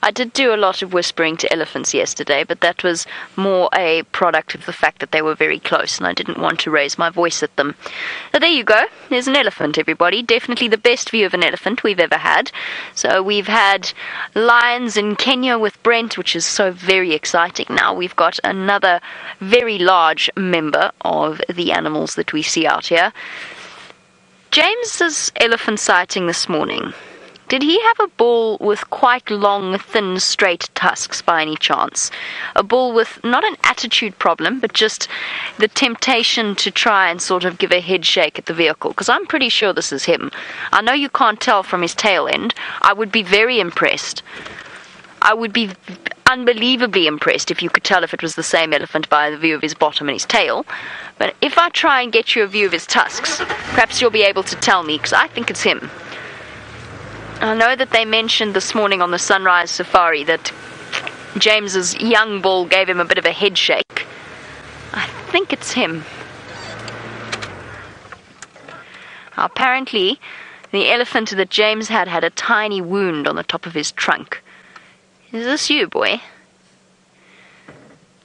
I did do a lot of whispering to elephants yesterday, but that was more a product of the fact that they were very close and I didn't want to raise my voice at them. So there you go. There's an elephant, everybody. Definitely the best view of an elephant we've ever had. So we've had lions in Kenya with Brent, which is so very exciting. Now we've got another very large member of the animals that we see out here. James's elephant sighting this morning. Did he have a bull with quite long, thin, straight tusks by any chance? A bull with not an attitude problem, but just the temptation to try and sort of give a head shake at the vehicle? Because I'm pretty sure this is him. I know you can't tell from his tail end. I would be very impressed. I would be unbelievably impressed if you could tell if it was the same elephant by the view of his bottom and his tail. But if I try and get you a view of his tusks, perhaps you'll be able to tell me, because I think it's him. I know that they mentioned this morning on the sunrise safari that James's young bull gave him a bit of a head shake. I think it's him. Apparently, the elephant that James had a tiny wound on the top of his trunk. Is this you, boy?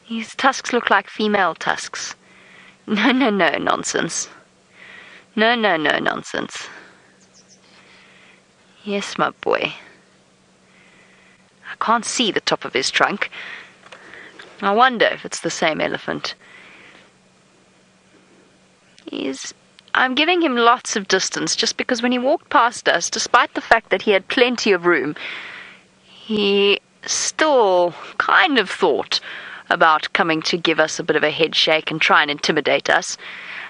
His tusks look like female tusks. No, nonsense. No, nonsense. Yes, my boy. I can't see the top of his trunk. I wonder if it's the same elephant. I'm giving him lots of distance just because when he walked past us, despite the fact that he had plenty of room, he still kind of thought about coming to give us a bit of a head shake and try and intimidate us.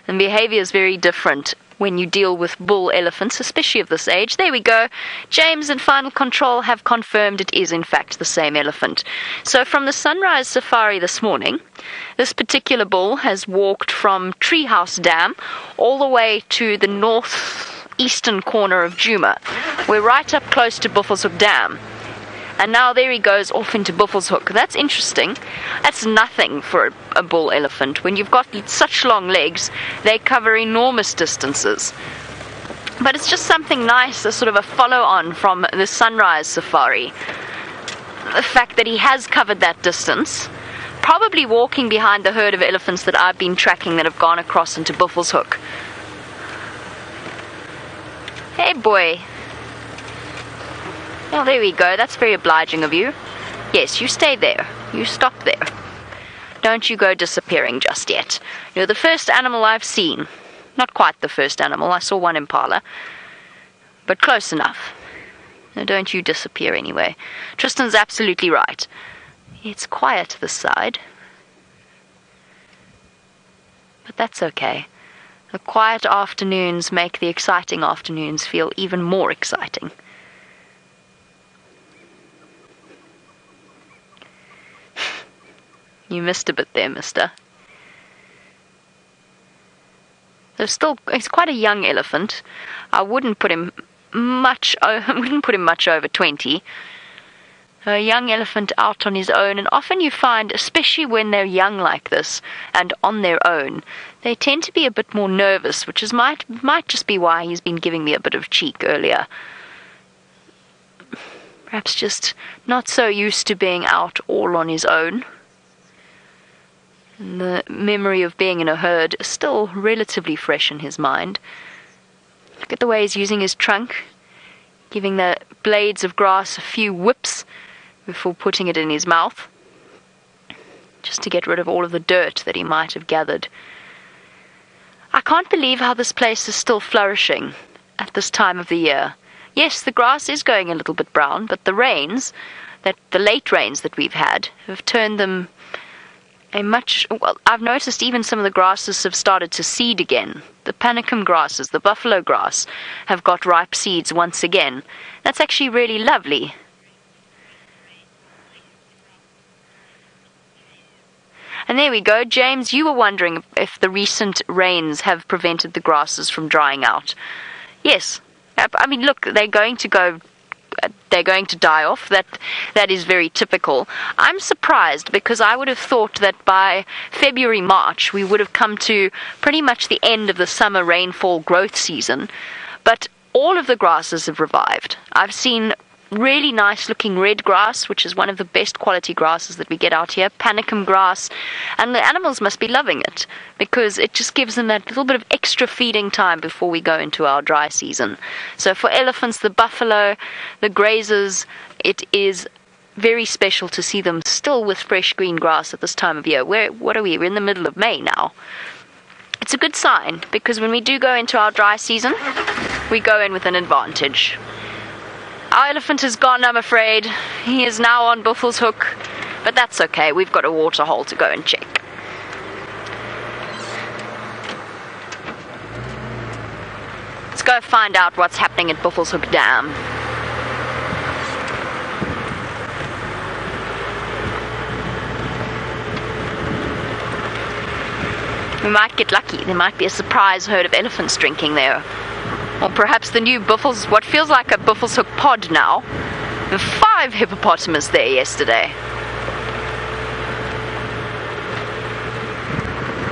And behavior is very different when you deal with bull elephants, especially of this age. There we go. James and Final Control have confirmed it is in fact the same elephant. So from the sunrise safari this morning, this particular bull has walked from Treehouse Dam all the way to the northeastern corner of Djuma. We're right up close to Buffelshoek Dam. And now there he goes off into Buffelshoek. That's interesting. That's nothing for a bull elephant. When you've got such long legs, they cover enormous distances. But it's just something nice, a sort of a follow-on from the sunrise safari. The fact that he has covered that distance, probably walking behind the herd of elephants that I've been tracking that have gone across into Buffelshoek. Hey, boy. Oh, there we go. That's very obliging of you. Yes, you stay there. You stop there. Don't you go disappearing just yet. You're the first animal I've seen. Not quite the first animal. I saw one impala. But close enough. Now, don't you disappear anyway. Tristan's absolutely right. It's quiet this side. But that's okay. The quiet afternoons make the exciting afternoons feel even more exciting. You missed a bit there, mister. He's quite a young elephant. I wouldn't put him much over 20. A young elephant out on his own, and often you find, especially when they're young like this and on their own, they tend to be a bit more nervous, which might just be why he's been giving me a bit of cheek earlier. Perhaps just not so used to being out all on his own. And the memory of being in a herd is still relatively fresh in his mind. Look at the way he's using his trunk, giving the blades of grass a few whips before putting it in his mouth, just to get rid of all of the dirt that he might have gathered. I can't believe how this place is still flourishing at this time of the year. Yes, the grass is going a little bit brown, but the late rains that we've had have turned them I've noticed even some of the grasses have started to seed again. The panicum grasses, the buffalo grass, have got ripe seeds once again. That's actually really lovely. And there we go. James, you were wondering if the recent rains have prevented the grasses from drying out. Yes. I mean, look, they're going to die off. That is very typical. I'm surprised because I would have thought that by February, March, we would have come to pretty much the end of the summer rainfall growth season. But all of the grasses have revived. I've seen really nice looking red grass, which is one of the best quality grasses that we get out here, panicum grass, and the animals must be loving it because it just gives them that little bit of extra feeding time before we go into our dry season. So for elephants, the buffalo, the grazers, it is very special to see them still with fresh green grass at this time of year. What are we? We're in the middle of May now. It's a good sign because when we do go into our dry season, we go in with an advantage. Our elephant is gone, I'm afraid. He is now on Buffle's hook, but that's okay. We've got a water hole to go and check. Let's go find out what's happening at Buffle's Hook Dam. We might get lucky. There might be a surprise herd of elephants drinking there. Or perhaps the new what feels like a Buffle's Hook pod now. There were 5 hippopotamus there yesterday.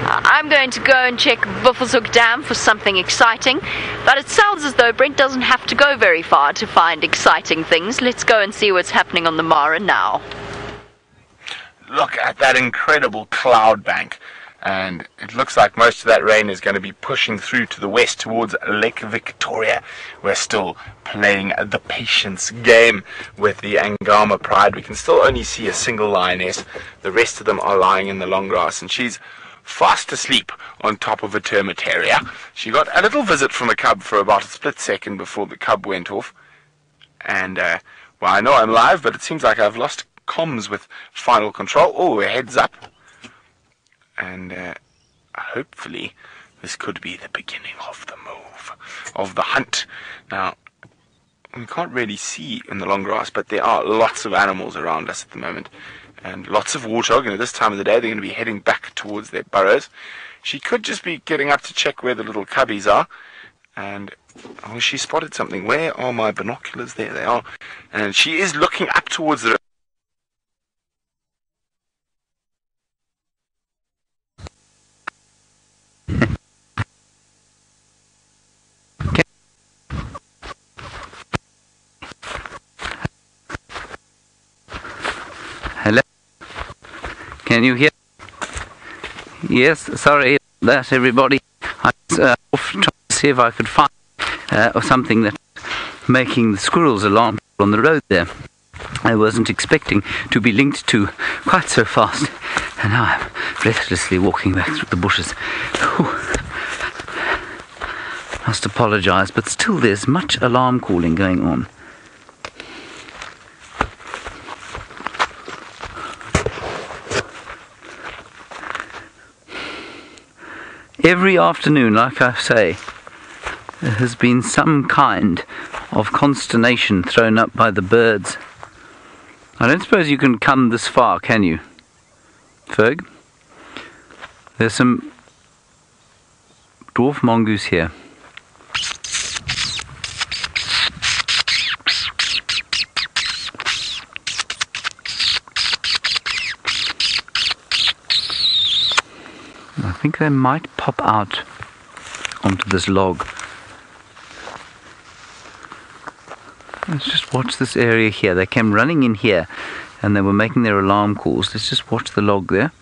I'm going to go and check Buffle's Hook Dam for something exciting, but it sounds as though Brent doesn't have to go very far to find exciting things. Let's go and see what's happening on the Mara now. Look at that incredible cloud bank. And it looks like most of that rain is going to be pushing through to the west towards Lake Victoria. We're still playing the patience game with the Angama Pride. We can still only see a single lioness. The rest of them are lying in the long grass, and she's fast asleep on top of a termitaria. She got a little visit from a cub for about a split second before the cub went off. And, well, I know I'm live, but it seems like I've lost comms with final control. Oh, heads up. And hopefully this could be the beginning of the move, of the hunt. Now, we can't really see in the long grass, but there are lots of animals around us at the moment. And lots of warthog, and at this time of the day they're going to be heading back towards their burrows. She could just be getting up to check where the little cubbies are. And, oh, she spotted something. Where are my binoculars? There they are. And she is looking up towards the... Hello? Can you hear? Yes, sorry that everybody. I was off trying to see if I could find something that making the squirrels alarm on the road there. I wasn't expecting to be linked to quite so fast, and now I'm breathlessly walking back through the bushes. Whew. Must apologise, but still there's much alarm calling going on. Every afternoon, like I say, there has been some kind of consternation thrown up by the birds. I don't suppose you can come this far, can you, Ferg? There's some dwarf mongoose here. I think they might pop out onto this log. Let's just watch this area here. They came running in here and they were making their alarm calls. Let's just watch the log there.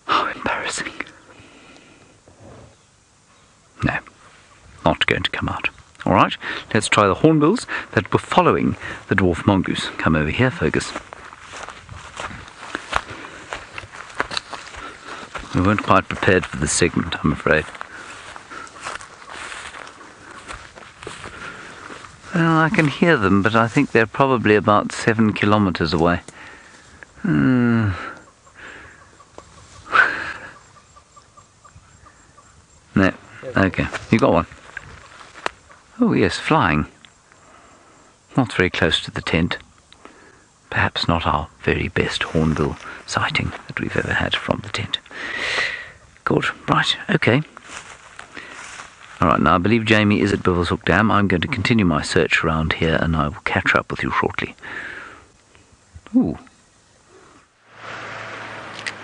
Oh, embarrassing. No. Not going to come out. Alright, let's try the hornbills that were following the dwarf mongoose. Come over here, Fergus. We weren't quite prepared for this segment, I'm afraid. Well, I can hear them, but I think they're probably about 7 kilometers away. No, okay, you got one. Oh yes, flying. Not very close to the tent. Perhaps not our very best hornbill sighting that we've ever had from the tent. Good, right, okay. Alright, now I believe Jamie is at Buffle's Hook Dam. I'm going to continue my search around here and I will catch up with you shortly. Ooh.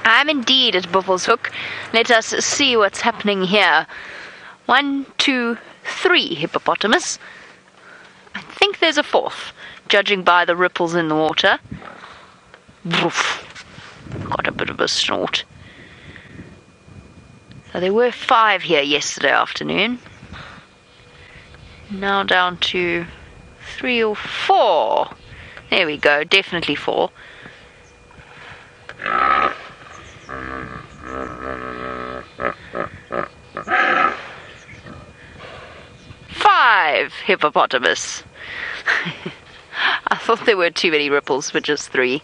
I'm indeed at Buffalo's Hook. Let us see what's happening here. 1, 2, 3 hippopotamus. I think there's a fourth, judging by the ripples in the water. Woof. Got a bit of a snort. So there were 5 here yesterday afternoon. Now down to 3 or 4. There we go, definitely 4. Five hippopotamus. I thought there were too many ripples for just 3.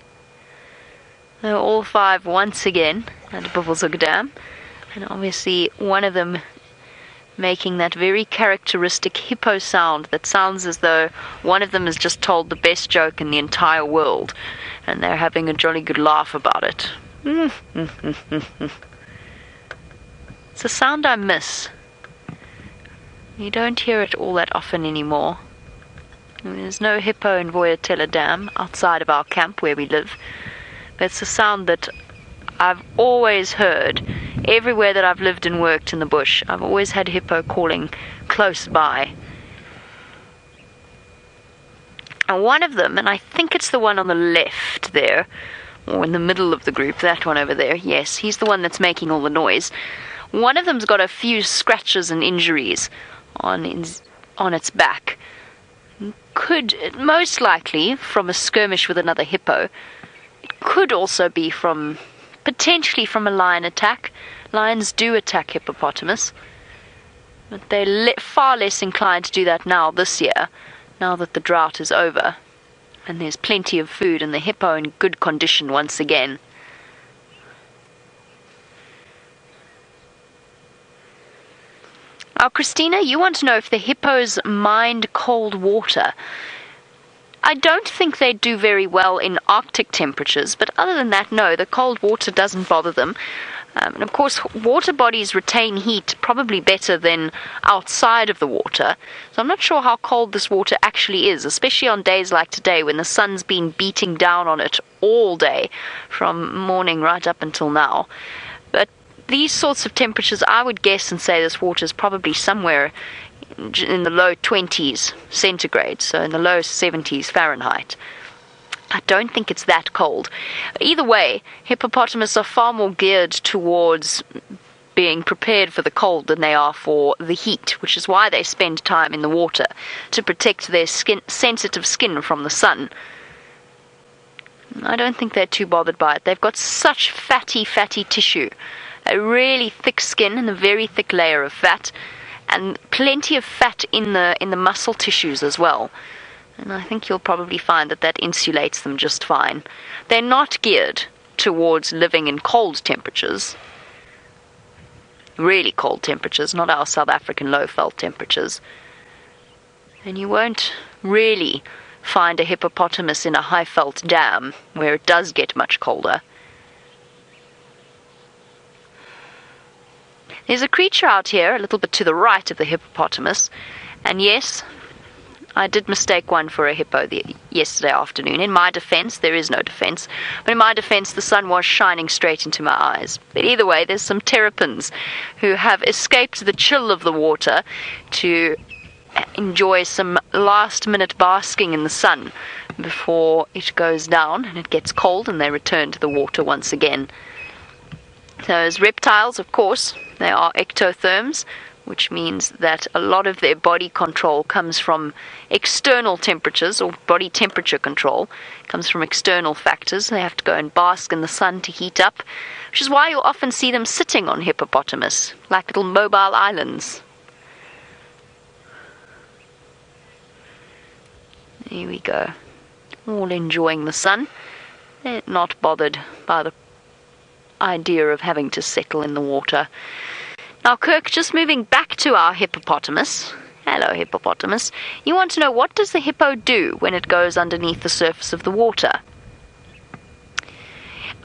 They're all 5 once again at Buffalo's Hook Dam, and obviously one of them making that very characteristic hippo sound that sounds as though one of them has just told the best joke in the entire world, and they're having a jolly good laugh about it. It's a sound I miss. You don't hear it all that often anymore. There's no hippo in WildEarthTV Dam outside of our camp where we live, but it's a sound that I've always heard everywhere that I've lived and worked in the bush. I've always had hippo calling close by. And one of them, and I think it's the one on the left there, or in the middle of the group, that one over there, yes, he's the one that's making all the noise. One of them's got a few scratches and injuries on its back. Could, most likely, from a skirmish with another hippo. It could also be potentially from a lion attack. Lions do attack hippopotamus, but they're far less inclined to do that now this year, now that the drought is over, and there's plenty of food and the hippo in good condition once again. Now, Christina, you want to know if the hippos mind cold water. I don't think they do very well in Arctic temperatures, but other than that, no, the cold water doesn't bother them. And of course, water bodies retain heat probably better than outside of the water. So I'm not sure how cold this water actually is, especially on days like today when the sun's been beating down on it all day, from morning right up until now. But these sorts of temperatures, I would guess and say this water is probably somewhere in the low 20s centigrade, so in the low 70s Fahrenheit. I don't think it's that cold. Either way, hippopotamus are far more geared towards being prepared for the cold than they are for the heat, which is why they spend time in the water, to protect their sensitive skin from the sun. I don't think they're too bothered by it. They've got such fatty tissue, a really thick skin and a very thick layer of fat, and plenty of fat in the muscle tissues as well. And I think you'll probably find that insulates them just fine. They're not geared towards living in cold temperatures. Really cold temperatures, not our South African low-felt temperatures. And you won't really find a hippopotamus in a high-felt dam where it does get much colder. There's a creature out here a little bit to the right of the hippopotamus, and yes, I did mistake one for a hippo yesterday afternoon. In my defense, there is no defense, but in my defense, the sun was shining straight into my eyes. But either way, there's some terrapins who have escaped the chill of the water to enjoy some last-minute basking in the sun before it goes down and it gets cold and they return to the water once again. Those reptiles, of course, they are ectotherms, which means that a lot of their body control comes from external temperatures, or body temperature control comes from external factors. They have to go and bask in the sun to heat up, which is why you'll often see them sitting on hippopotamus, like little mobile islands. Here we go. All enjoying the sun. They're not bothered by the idea of having to settle in the water. Now, Kirk, just moving back to our hippopotamus. Hello, hippopotamus. You want to know, what does the hippo do when it goes underneath the surface of the water?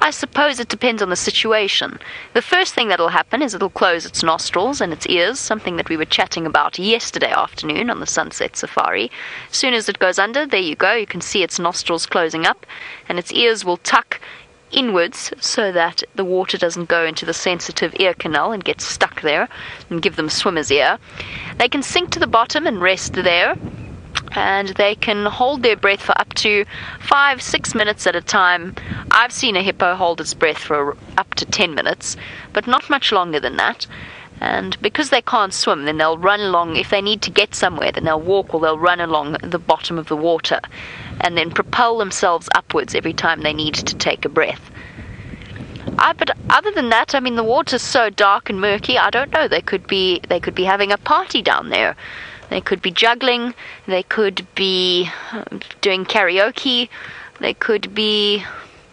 I suppose it depends on the situation. The first thing that'll happen is it'll close its nostrils and its ears, something that we were chatting about yesterday afternoon on the sunset safari. As soon as it goes under, there you go, you can see its nostrils closing up, and its ears will tuck inwards so that the water doesn't go into the sensitive ear canal and get stuck there and give them swimmer's ear. They can sink to the bottom and rest there, and they can hold their breath for up to 5-6 minutes at a time. I've seen a hippo hold its breath for up to 10 minutes, but not much longer than that. And because they can't swim, then they'll run along. If they need to get somewhere, then they'll walk or they'll run along the bottom of the water and then propel themselves upwards every time they need to take a breath. But other than that, I mean, the water's so dark and murky, I don't know. They could be having a party down there. They could be juggling. They could be doing karaoke. They could be...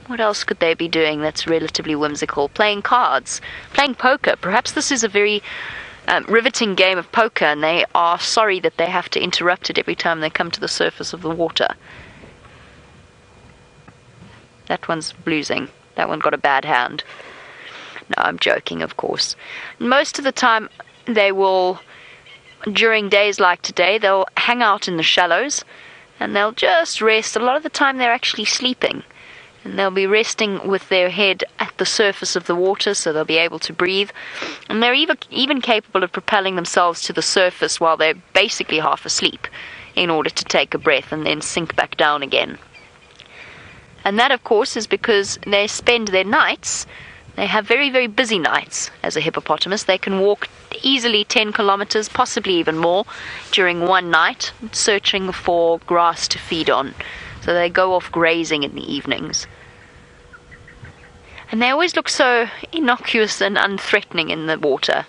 What else could they be doing that's relatively whimsical? Playing cards, playing poker. Perhaps this is a very riveting game of poker, and they are sorry that they have to interrupt it every time they come to the surface of the water. That one's bluesing. That one got a bad hand. No, I'm joking, of course. Most of the time, they will, during days like today, they'll hang out in the shallows, and they'll just rest. A lot of the time, they're actually sleeping. And they'll be resting with their head at the surface of the water, so they'll be able to breathe. And they're even capable of propelling themselves to the surface while they're basically half asleep in order to take a breath and then sink back down again. And that, of course, is because they spend their nights, they have very, very busy nights as a hippopotamus. They can walk easily 10 kilometers, possibly even more, during one night, searching for grass to feed on. So they go off grazing in the evenings. And they always look so innocuous and unthreatening in the water.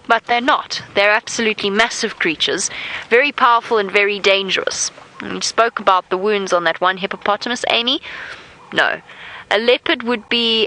But they're not. They're absolutely massive creatures, very powerful and very dangerous. And you spoke about the wounds on that one hippopotamus, Amy. No. A leopard would be...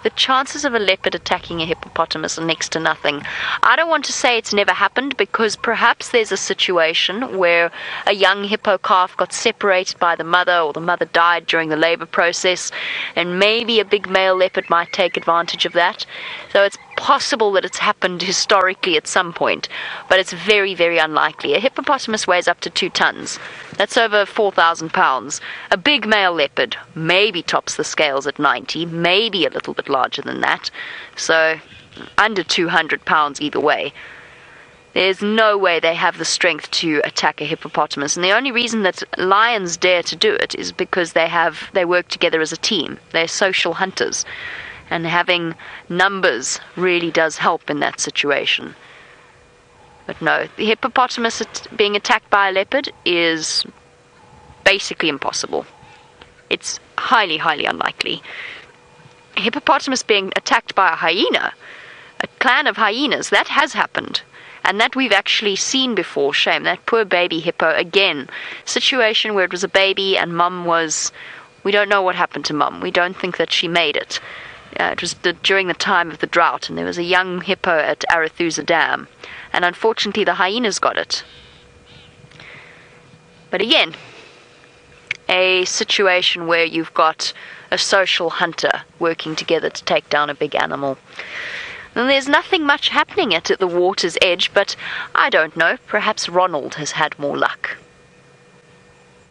The chances of a leopard attacking a hippopotamus are next to nothing. I don't want to say it's never happened, because perhaps there's a situation where a young hippo calf got separated by the mother, or the mother died during the labor process, and maybe a big male leopard might take advantage of that. So it's possible that it's happened historically at some point, but it's very, very unlikely. A hippopotamus weighs up to 2 tons. That's over 4,000 pounds. A big male leopard maybe tops the scales at 90, maybe a little bit larger than that. So under 200 pounds either way. There's no way they have the strength to attack a hippopotamus. And the only reason that lions dare to do it is because they work together as a team. They're social hunters. And having numbers really does help in that situation. But no, the hippopotamus being attacked by a leopard is basically impossible. It's highly, highly unlikely. A hippopotamus being attacked by a hyena, a clan of hyenas, that has happened. And that we've actually seen before. Shame, that poor baby hippo, again. Situation where it was a baby and mum was... We don't know what happened to mum. We don't think that she made it. It was during the time of the drought, and there was a young hippo at Arathusa Dam. And unfortunately, the hyenas got it. But again, a situation where you've got a social hunter working together to take down a big animal. And there's nothing much happening at the water's edge, but I don't know, perhaps Ronald has had more luck.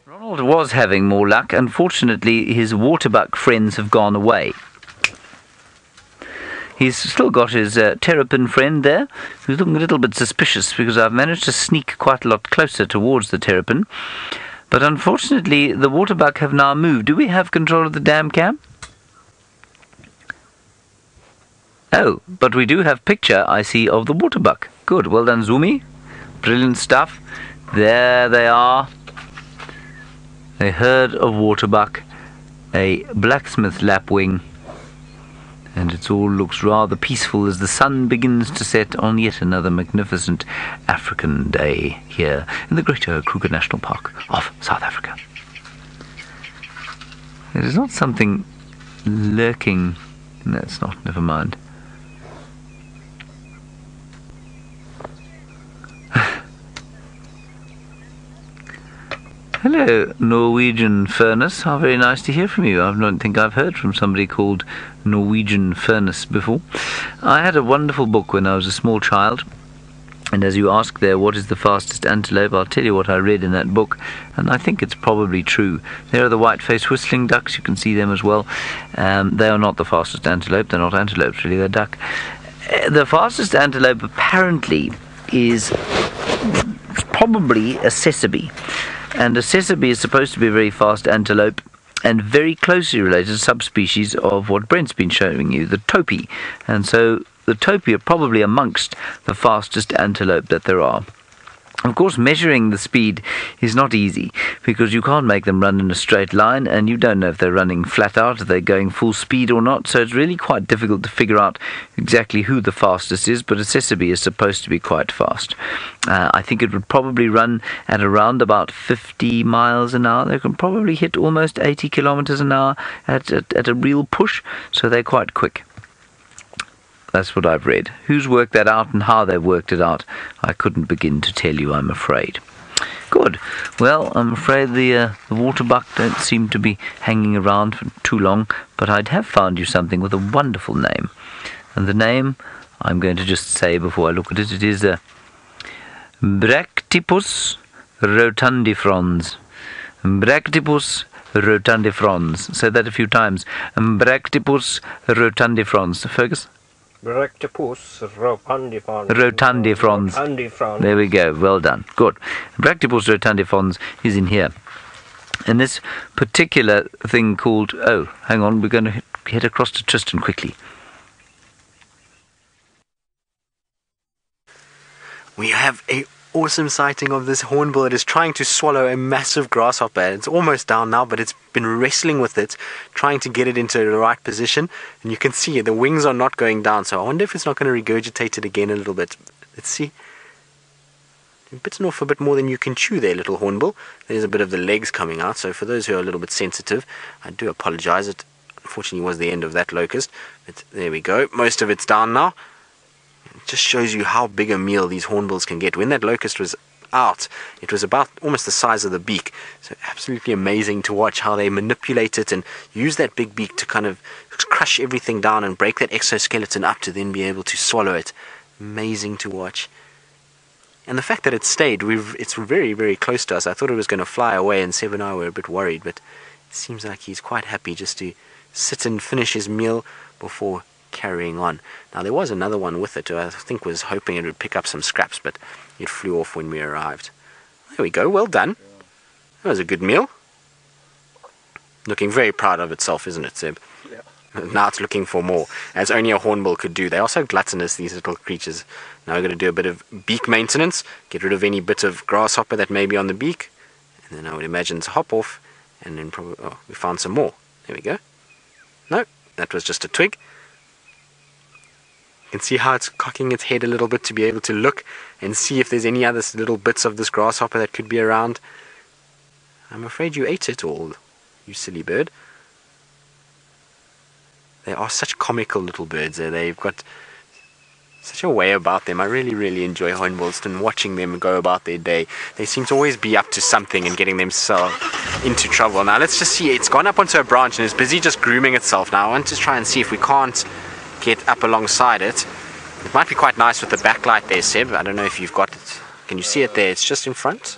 Ronald was having more luck. Unfortunately, his Waterbuck friends have gone away. He's still got his Terrapin friend there, who's looking a little bit suspicious because I've managed to sneak quite a lot closer towards the Terrapin. But unfortunately, the Waterbuck have now moved. Do we have control of the dam cam? Oh, but we do have picture, I see, of the Waterbuck. Good, well done, Zoomy. Brilliant stuff. There they are. A herd of Waterbuck, a blacksmith lapwing, and it all looks rather peaceful as the sun begins to set on yet another magnificent African day here in the Greater Kruger National Park of South Africa. It is not something lurking. No, it's not, never mind. Hello, Norwegian Furnace. How very nice to hear from you. I don't think I've heard from somebody called Norwegian Furnace before. I had a wonderful book when I was a small child. And as you ask there, what is the fastest antelope? I'll tell you what I read in that book, and I think it's probably true. There are the white-faced whistling ducks. You can see them as well. They are not the fastest antelope. They're not antelopes, really. They're duck. The fastest antelope apparently is probably a sesame. And a sesame is supposed to be a very fast antelope and very closely related to subspecies of what Brent's been showing you, the topi. And so the topi are probably amongst the fastest antelope that there are. Of course, measuring the speed is not easy because you can't make them run in a straight line, and you don't know if they're running flat out, if they're going full speed or not, so it's really quite difficult to figure out exactly who the fastest is, but a sesame is supposed to be quite fast. I think it would probably run at around about 50 miles an hour. They can probably hit almost 80 kilometers an hour at a real push, so they're quite quick. That's what I've read. Who's worked that out and how they've worked it out, I couldn't begin to tell you, I'm afraid. Good. Well, I'm afraid the Waterbuck don't seem to be hanging around for too long, but I'd have found you something with a wonderful name. And the name, I'm going to just say before I look at it, it is Brachypus rotundifrons. Brachypus rotundifrons. Say that a few times. Brachypus rotundifrons. Fergus? Brachypus rotundifrons. Rotundifrons. There we go. Well done. Good. Brachypus rotundifrons is in here. And this particular thing called... Oh, hang on. We're going to head across to Tristan quickly. We have a awesome sighting of this hornbill. It is trying to swallow a massive grasshopper. It's almost down now, but it's been wrestling with it, trying to get it into the right position. And you can see the wings are not going down, so I wonder if it's not going to regurgitate it again a little bit. Let's see. You've bitten off a bit more than you can chew there, little hornbill. There's a bit of the legs coming out, so for those who are a little bit sensitive, I do apologize. It unfortunately was the end of that locust, but there we go. Most of it's down now. It just shows you how big a meal these hornbills can get. When that locust was out, it was about almost the size of the beak. So absolutely amazing to watch how they manipulate it and use that big beak to kind of crush everything down and break that exoskeleton up to then be able to swallow it. Amazing to watch. And the fact that it stayed, it's very, very close to us. I thought it was going to fly away, and Seb and I were a bit worried, but it seems like he's quite happy just to sit and finish his meal before carrying on. Now there was another one with it who I think was hoping it would pick up some scraps, but it flew off when we arrived. There we go, well done. That was a good meal. Looking very proud of itself, isn't it, Seb? Yeah. Now it's looking for more, as only a hornbill could do. They're so gluttonous, these little creatures. Now we're going to do a bit of beak maintenance, get rid of any bit of grasshopper that may be on the beak, and then I would imagine to hop off, and then probably, oh, we found some more. There we go. No, that was just a twig. You can see how it's cocking its head a little bit to be able to look and see if there's any other little bits of this grasshopper that could be around. I'm afraid you ate it all, you silly bird. They are such comical little birds. They've got such a way about them. I really, really enjoy hornbills and watching them go about their day. They seem to always be up to something and getting themselves into trouble. Now let's just see. It's gone up onto a branch and is busy just grooming itself. Now I want to try and see if we can't get up alongside it. It might be quite nice with the backlight there, Seb. I don't know if you've got it. Can you see it there? It's just in front.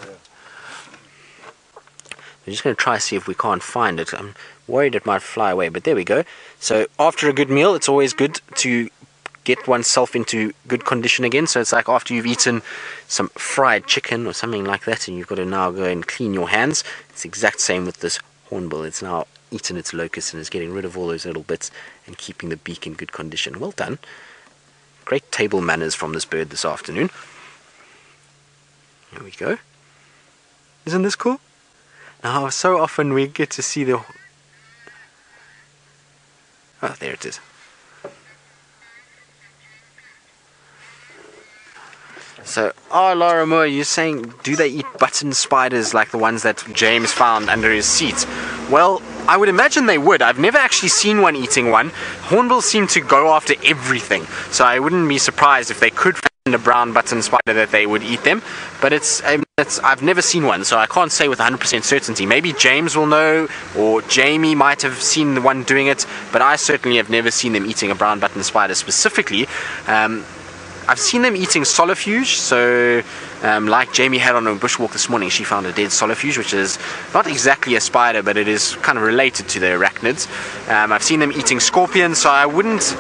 We're just going to try to see if we can't find it. I'm worried it might fly away, but there we go. So after a good meal, it's always good to get oneself into good condition again. So it's like after you've eaten some fried chicken or something like that, and you've got to now go and clean your hands. It's the exact same with this hornbill. It's now eaten its locust and is getting rid of all those little bits and keeping the beak in good condition. Well done. Great table manners from this bird this afternoon. There we go. Isn't this cool? Now, so often we get to see the... Oh, there it is. So, Laura Moore, you're saying, do they eat button spiders like the ones that James found under his seat? Well, I would imagine they would. I've never actually seen one eating one. Hornbills seem to go after everything, so I wouldn't be surprised if they could find a brown button spider that they would eat them. But I've never seen one, so I can't say with 100% certainty. Maybe James will know, or Jamie might have seen the one doing it, but I certainly have never seen them eating a brown button spider specifically. I've seen them eating solifuge, so like Jamie had on a bushwalk this morning, she found a dead solifuge, which is not exactly a spider, but it is kind of related to the arachnids. I've seen them eating scorpions, so I wouldn't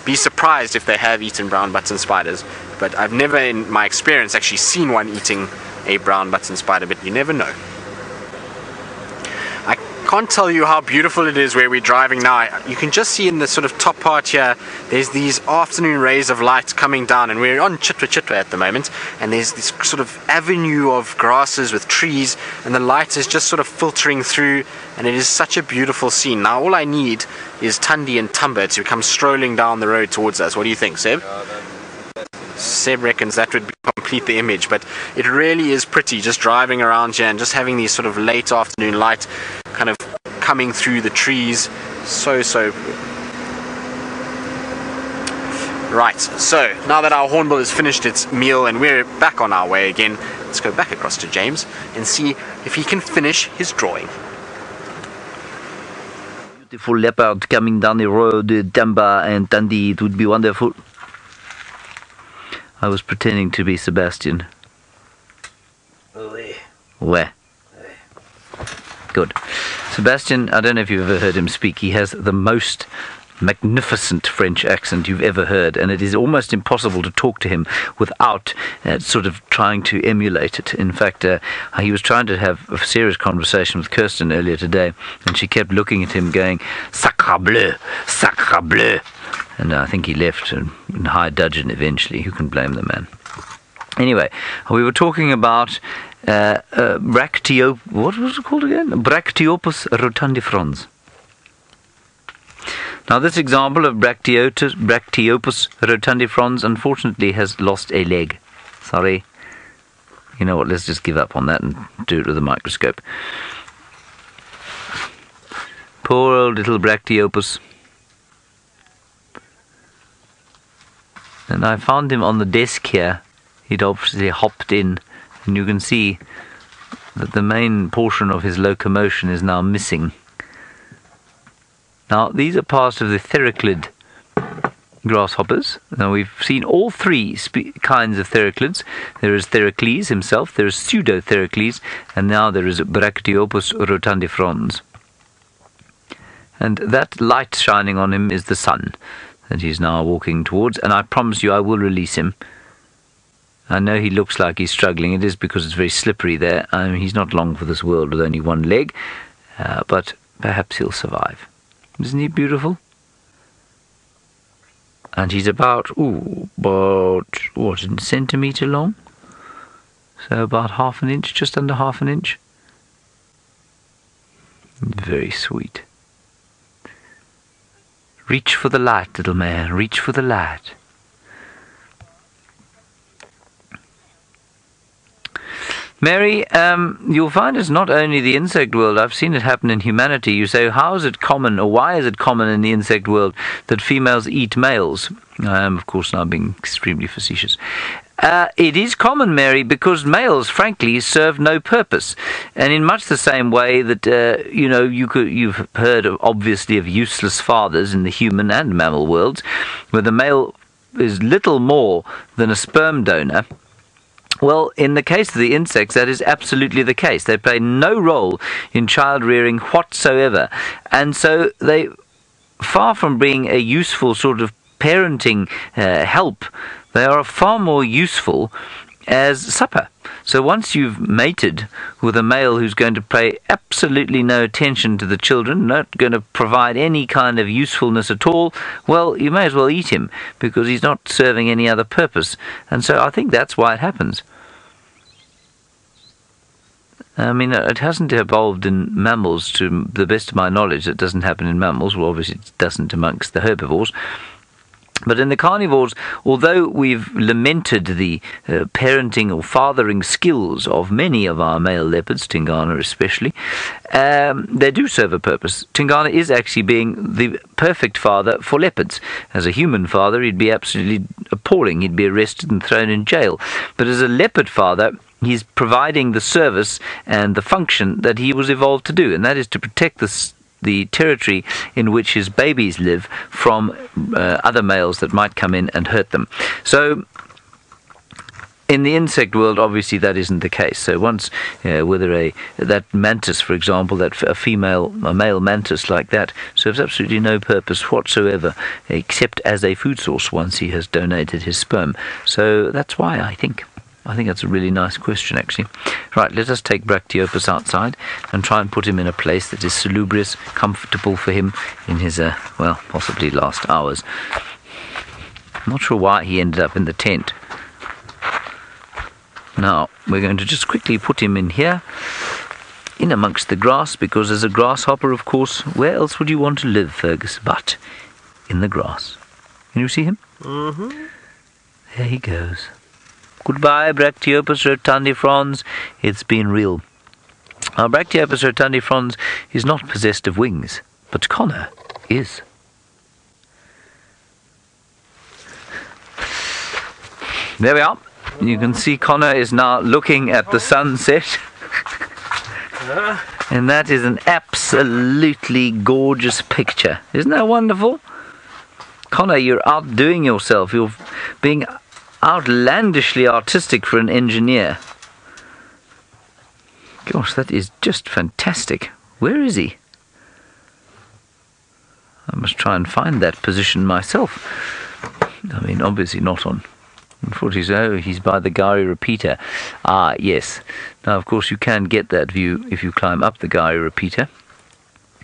be surprised if they have eaten brown button spiders, but I've never in my experience actually seen one eating a brown button spider, but you never know. I can't tell you how beautiful it is where we're driving now. You can just see in the sort of top part here, there's these afternoon rays of light coming down, and we're on Chitwa at the moment, and there's this sort of avenue of grasses with trees, and the light is just sort of filtering through, and it is such a beautiful scene. Now all I need is Tundi and Tumba to come strolling down the road towards us. What do you think, Seb? Seb reckons that would complete the image, but it really is pretty just driving around here and just having these sort of late afternoon light kind of coming through the trees. So right, so now that our hornbill has finished its meal and we're back on our way again, let's go back across to James and see if he can finish his drawing. Beautiful leopard coming down the road, Tamba and Tundi, it would be wonderful. I was pretending to be Sebastian. Where? Good. Sebastian, I don't know if you've ever heard him speak. He has the most magnificent French accent you've ever heard, and it is almost impossible to talk to him without sort of trying to emulate it. In fact, he was trying to have a serious conversation with Kirsten earlier today, and she kept looking at him going, "Sacre bleu, sacre bleu." And I think he left in high dudgeon eventually. Who can blame the man? Anyway, we were talking about what was it called again? Brachyopus rotundifrons. Now this example of Brachyopus rotundifrons unfortunately has lost a leg. Sorry. You know what, let's just give up on that and do it with a microscope. Poor old little Brachyopus. And I found him on the desk here. He'd obviously hopped in, and you can see that the main portion of his locomotion is now missing. Now, these are part of the theraclid grasshoppers. Now, we've seen all three kinds of theraclids. There is Theracles himself, there is Pseudo-Theracles, and now there is Brachyopus rotundifrons. And that light shining on him is the sun that he's now walking towards, and I promise you I will release him. I know he looks like he's struggling. It is because it's very slippery there. I mean, he's not long for this world with only one leg, but perhaps he'll survive. Isn't he beautiful? And he's about what, a centimetre long? So about half an inch, just under half an inch. Very sweet. Reach for the light, little man, reach for the light. Mary, you'll find it's not only the insect world. I've seen it happen in humanity. You say, how is it common, or why is it common in the insect world that females eat males? I am, of course, now being extremely facetious. It is common, Mary, because males, frankly, serve no purpose. And in much the same way that, you've heard, obviously, of useless fathers in the human and mammal worlds, where the male is little more than a sperm donor. Well, in the case of the insects, that is absolutely the case. They play no role in child rearing whatsoever. And so they, far from being a useful sort of parenting help, they are far more useful as supper. So once you've mated with a male who's going to pay absolutely no attention to the children, not going to provide any kind of usefulness at all, well, you may as well eat him, because he's not serving any other purpose. And so I think that's why it happens. I mean, it hasn't evolved in mammals, to the best of my knowledge. It doesn't happen in mammals. Well, obviously it doesn't amongst the herbivores. But in the carnivores, although we've lamented the parenting or fathering skills of many of our male leopards, Tingana especially, they do serve a purpose. Tingana is actually being the perfect father for leopards. As a human father, he'd be absolutely appalling. He'd be arrested and thrown in jail. But as a leopard father, he's providing the service and the function that he was evolved to do, and that is to protect the territory in which his babies live from other males that might come in and hurt them. So In the insect world, obviously, that isn't the case. So once, whether that mantis, for example, a male mantis like that, serves absolutely no purpose whatsoever, except as a food source once he has donated his sperm. So that's why I think that's a really nice question, actually. Right, let us take Brachyopus outside and try and put him in a place that is salubrious, comfortable for him in his, possibly last hours. I'm not sure why he ended up in the tent. Now, we're going to just quickly put him in here, in amongst the grass, because as a grasshopper, of course, where else would you want to live, Fergus, but in the grass? Can you see him? Mm-hmm. There he goes. Goodbye, Brachyopus rotundifrons. It's been real. Now, Brachyopus rotundifrons is not possessed of wings, but Connor is. There we are. You can see Connor is now looking at the sunset. And that is an absolutely gorgeous picture. Isn't that wonderful? Connor, you're outdoing yourself. You're being outlandishly artistic for an engineer. Gosh, that is just fantastic. Where is he? I must try and find that position myself. I mean, obviously not on... Unfortunately, he's by the Gari repeater. Ah, yes. Now, of course, you can get that view if you climb up the Gari repeater,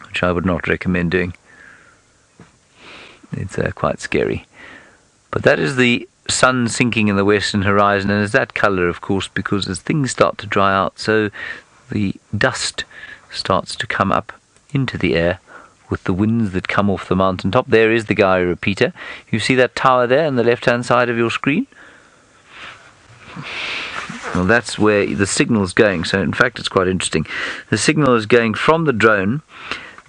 which I would not recommend doing. It's quite scary. But that is the sun sinking in the western horizon, and it's that colour, of course, because as things start to dry out, so the dust starts to come up into the air with the winds that come off the mountaintop. There is the Gari repeater. You see that tower there on the left-hand side of your screen? Well, that's where the signal is going. So, in fact, it's quite interesting. The signal is going from the drone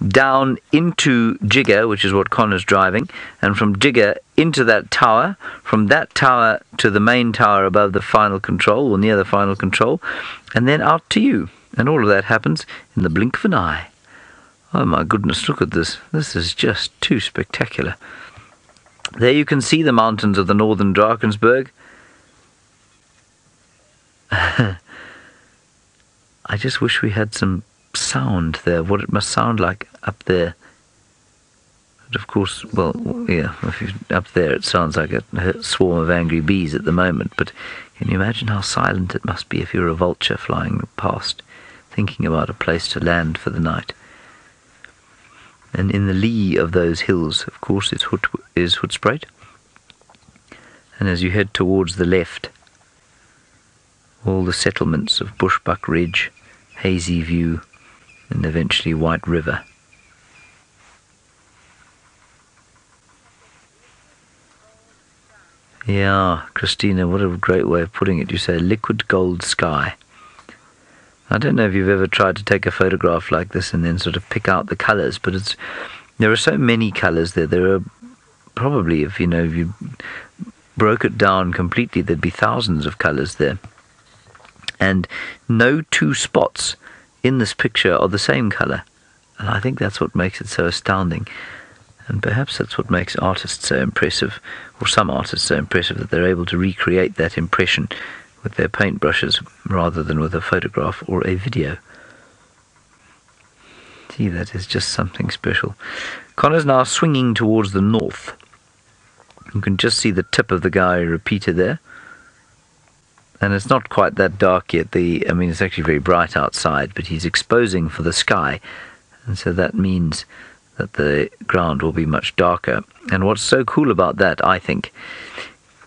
down into Jigger, which is what Connor's driving, and from Jigger into that tower, from that tower to the main tower above the final control, or near the final control, and then out to you. And all of that happens in the blink of an eye. Oh my goodness, look at this. This is just too spectacular. There you can see the mountains of the northern Drakensberg. I just wish we had some sound there, what it must sound like up there. But of course, well, yeah, up there it sounds like a swarm of angry bees at the moment, but can you imagine how silent it must be if you're a vulture flying past, thinking about a place to land for the night? And in the lee of those hills, of course, is Hoedspruit. And as you head towards the left, all the settlements of Bushbuck Ridge, Hazy View, and eventually White River. Yeah, Christina, what a great way of putting it. You say liquid gold sky. I don't know if you've ever tried to take a photograph like this and then sort of pick out the colours, but there are so many colours there. There are probably, if you broke it down completely, there'd be thousands of colours there. And no two spots in this picture are the same colour. And I think that's what makes it so astounding. And perhaps that's what makes artists so impressive, or some artists so impressive, that they're able to recreate that impression with their paintbrushes rather than with a photograph or a video. See, that is just something special. Connor's now swinging towards the north. You can just see the tip of the Gari repeater there. And it's not quite that dark yet. It's actually very bright outside, but he's exposing for the sky. And so that means that the ground will be much darker. And what's so cool about that, I think,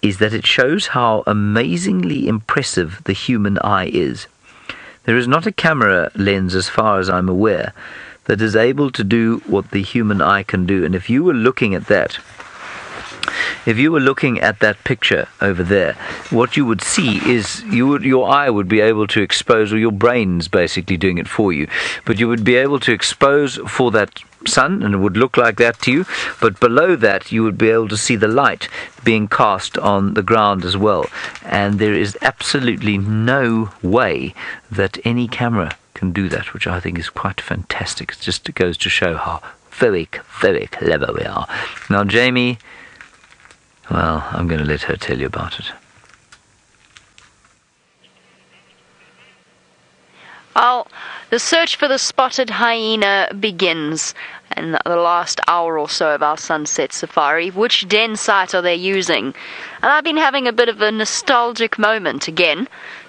is that it shows how amazingly impressive the human eye is. There is not a camera lens, as far as I'm aware, that is able to do what the human eye can do. And if you were looking at that, picture over there, what you would see is your eye would be able to expose, or your brain's basically doing it for you, but you would be able to expose for that sun, and it would look like that to you, but below that you would be able to see the light being cast on the ground as well. And there is absolutely no way that any camera can do that, which I think is quite fantastic. It goes to show how very, very clever we are. Now, Jamie, well, I'm going to let her tell you about it. Well, the search for the spotted hyena begins in the last hour or so of our sunset safari. Which den site are they using? And I've been having a bit of a nostalgic moment again.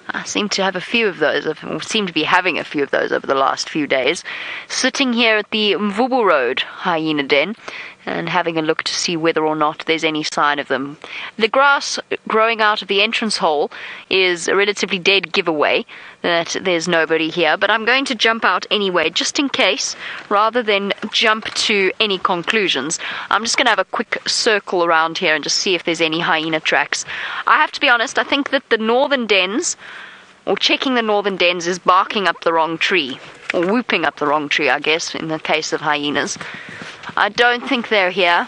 I seem to have a few of those, or seem to be having a few of those over the last few days. Sitting here at the Mvubu Road Hyena Den and having a look to see whether or not there's any sign of them. The grass growing out of the entrance hole is a relatively dead giveaway that there's nobody here, but I'm going to jump out anyway, just in case, rather than jump to any conclusions. I'm just going to have a quick circle around here and just see if there's any hyena tracks. I have to be honest, I think that the northern dens, or checking the northern dens, is barking up the wrong tree, or whooping up the wrong tree, I guess, in the case of hyenas. I don't think they're here.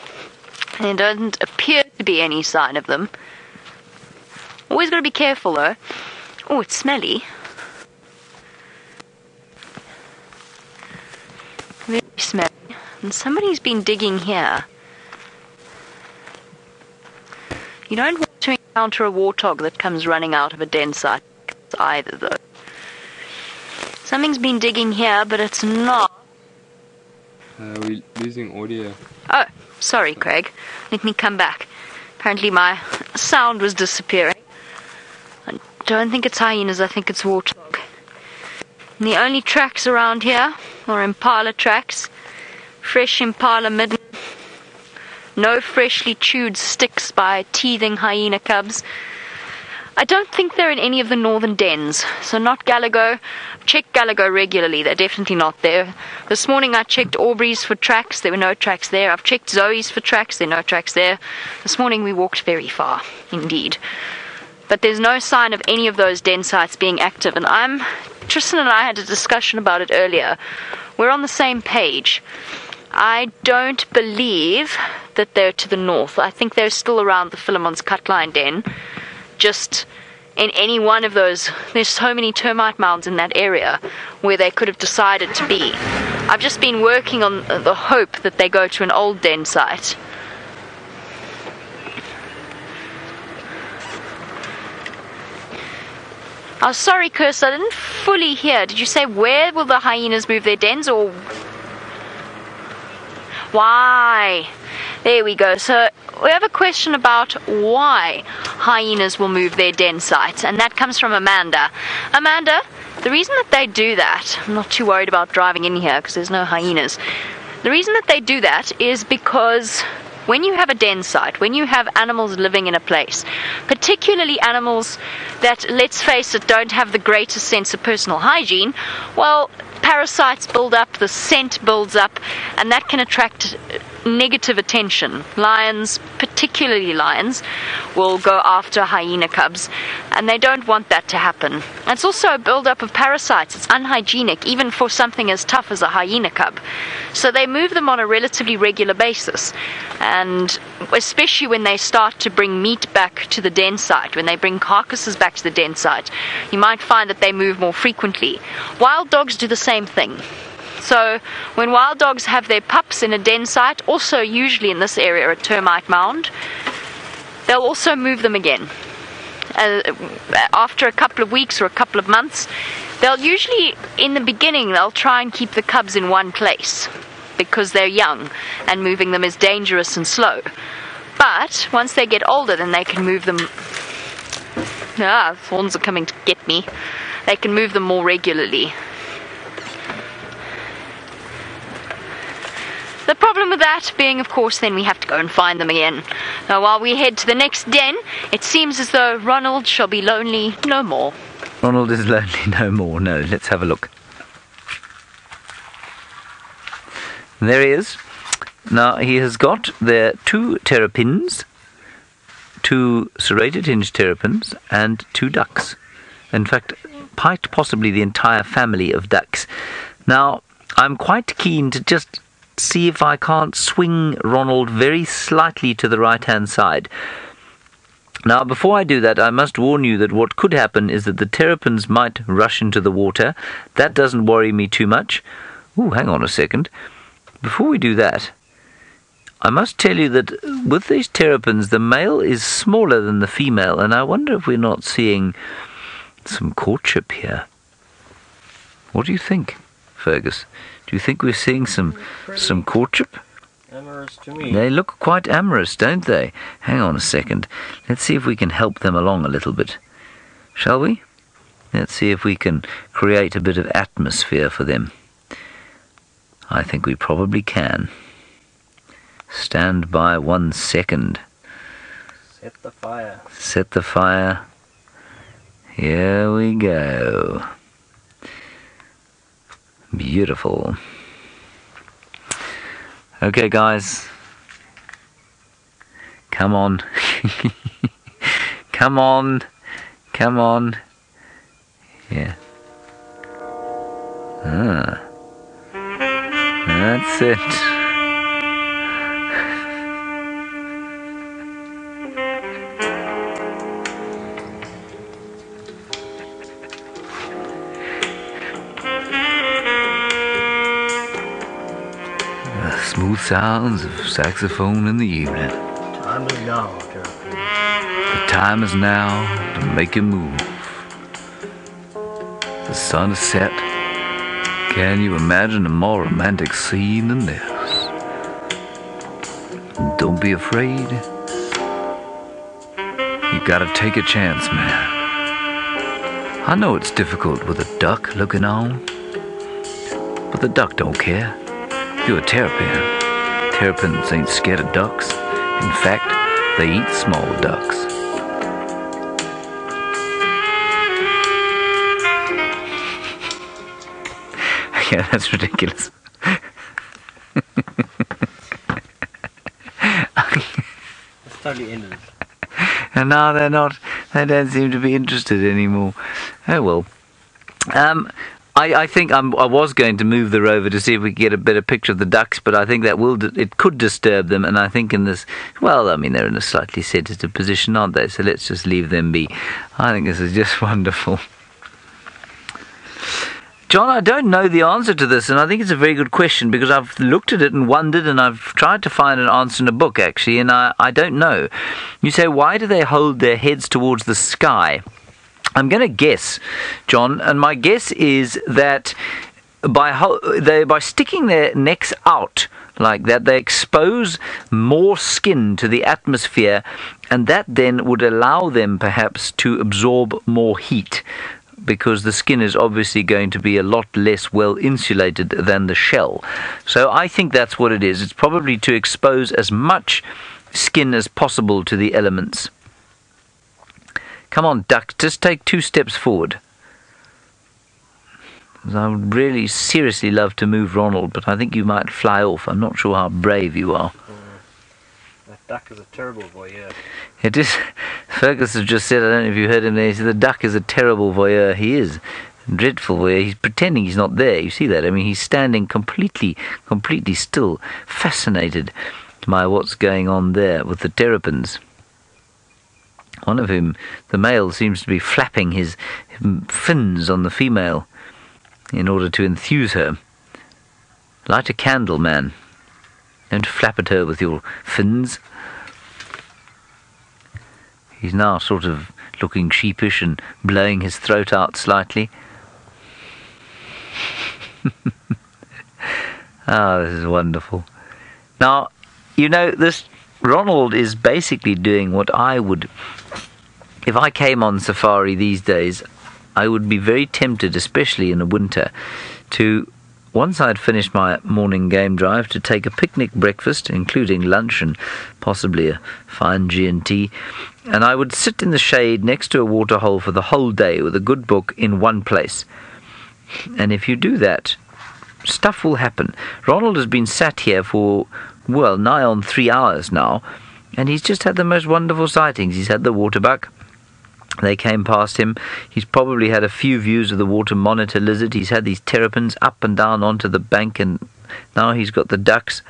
There doesn't appear to be any sign of them. Always got to be careful, though. Oh, it's smelly. Very smelly. And somebody's been digging here. You don't want to encounter a warthog that comes running out of a den site either, though. Something's been digging here, but it's not. We're losing audio. Oh, sorry, Craig. Let me come back. Apparently my sound was disappearing. I don't think it's hyenas, I think it's warthog. And the only tracks around here are impala tracks. Fresh impala midden. No freshly chewed sticks by teething hyena cubs. I don't think they're in any of the northern dens, so not Galago. Check Galago regularly, they're definitely not there. This morning I checked Aubrey's for tracks, there were no tracks there. I've checked Zoe's for tracks, there are no tracks there. This morning we walked very far, indeed. But there's no sign of any of those den sites being active, and Tristan and I had a discussion about it earlier. We're on the same page. I don't believe that they're to the north. I think they're still around the Philemon's Cutline Den. Just in any one of those, there's so many termite mounds in that area where they could have decided to be. I've just been working on the hope that they go to an old den site. Oh, sorry, Kirst, I didn't fully hear. Did you say where will the hyenas move their dens, or why? There we go. So we have a question about why hyenas will move their den sites, and that comes from Amanda. Amanda, the reason that they do that, I'm not too worried about driving in here because there's no hyenas. The reason that they do that is because when you have a den site, when you have animals living in a place, particularly animals that, let's face it, don't have the greatest sense of personal hygiene, well, parasites build up, the scent builds up, and that can attract negative attention. Lions, particularly lions, will go after hyena cubs, and they don't want that to happen. And it's also a build-up of parasites. It's unhygienic, even for something as tough as a hyena cub. So they move them on a relatively regular basis, and especially when they start to bring meat back to the den site, when they bring carcasses back to the den site, you might find that they move more frequently. Wild dogs do the same thing. So when wild dogs have their pups in a den site, also usually in this area a termite mound, they'll also move them again. After a couple of weeks or a couple of months, they'll usually, in the beginning, they'll try and keep the cubs in one place because they're young and moving them is dangerous and slow. But once they get older, then they can move them. Thorns are coming to get me. They can move them more regularly. The problem with that being, of course, then we have to go and find them again. Now, while we head to the next den, it seems as though Ronald shall be lonely no more. Ronald is lonely no more. No, let's have a look. There he is. Now, he has got there 2 terrapins, 2 serrated hinge terrapins, and 2 ducks. In fact, quite possibly the entire family of ducks. Now, I'm quite keen to just see if I can't swing Ronald very slightly to the right-hand side. Now, before I do that, I must warn you that what could happen is that the terrapins might rush into the water. That doesn't worry me too much. Ooh, hang on a second. Before we do that, I must tell you that with these terrapins, the male is smaller than the female, and I wonder if we're not seeing some courtship here. What do you think, Fergus? Do you think we're seeing some courtship? Amorous to me. They look quite amorous, don't they? Hang on a second. Let's see if we can help them along a little bit. Shall we? Let's see if we can create a bit of atmosphere for them. I think we probably can. Stand by 1 second. Set the fire. Set the fire. Here we go. Beautiful. Okay, guys. Come on. Come on. Come on. Yeah. That's it. The smooth sounds of saxophone in the evening. Time is now, Terrapin. The time is now to make a move. The sun is set. Can you imagine a more romantic scene than this? Don't be afraid. You gotta take a chance, man. I know it's difficult with a duck looking on, but the duck don't care. You're a terrapin. Terrapins ain't scared of ducks. In fact, they eat small ducks. Yeah, that's ridiculous. It's totally ended. And now they're not. They don't seem to be interested anymore. Oh well. I think I was going to move the rover to see if we could get a better picture of the ducks, but I think that it could disturb them. And I think in this, well, I mean, they're in a slightly sensitive position, aren't they? So let's just leave them be. I think this is just wonderful. John, I don't know the answer to this, and I think it's a very good question because I've looked at it and wondered, and I've tried to find an answer in a book, actually, and I don't know. You say, why do they hold their heads towards the sky? I'm going to guess, John, and my guess is that by sticking their necks out like that, they expose more skin to the atmosphere, and that then would allow them perhaps to absorb more heat, because the skin is obviously going to be a lot less well insulated than the shell. So I think that's what it is. It's probably to expose as much skin as possible to the elements. Come on, duck, just take 2 steps forward. I would really seriously love to move Ronald, but I think you might fly off. I'm not sure how brave you are. That duck is a terrible voyeur. It is. Fergus has just said, I don't know if you heard him there, he said the duck is a terrible voyeur. He is. A dreadful voyeur. He's pretending he's not there. You see that? I mean, he's standing completely still, fascinated by what's going on there with the terrapins. One of whom, the male, seems to be flapping his fins on the female in order to enthuse her. Light a candle, man. Don't flap at her with your fins. He's now sort of looking sheepish and blowing his throat out slightly. Ah, this is wonderful. Now, you know, this Ronald is basically doing what I would... If I came on safari these days, I would be very tempted, especially in the winter, to, once I'd finished my morning game drive, to take a picnic breakfast, including lunch and possibly a fine G&T, and I would sit in the shade next to a waterhole for the whole day with a good book in one place. And if you do that, stuff will happen. Ronald has been sat here for, well, nigh on 3 hours now, and he's just had the most wonderful sightings. He's had the Waterbuck. They came past him. He's probably had a few views of the water monitor lizard. He's had these terrapins up and down onto the bank, and now he's got the ducks.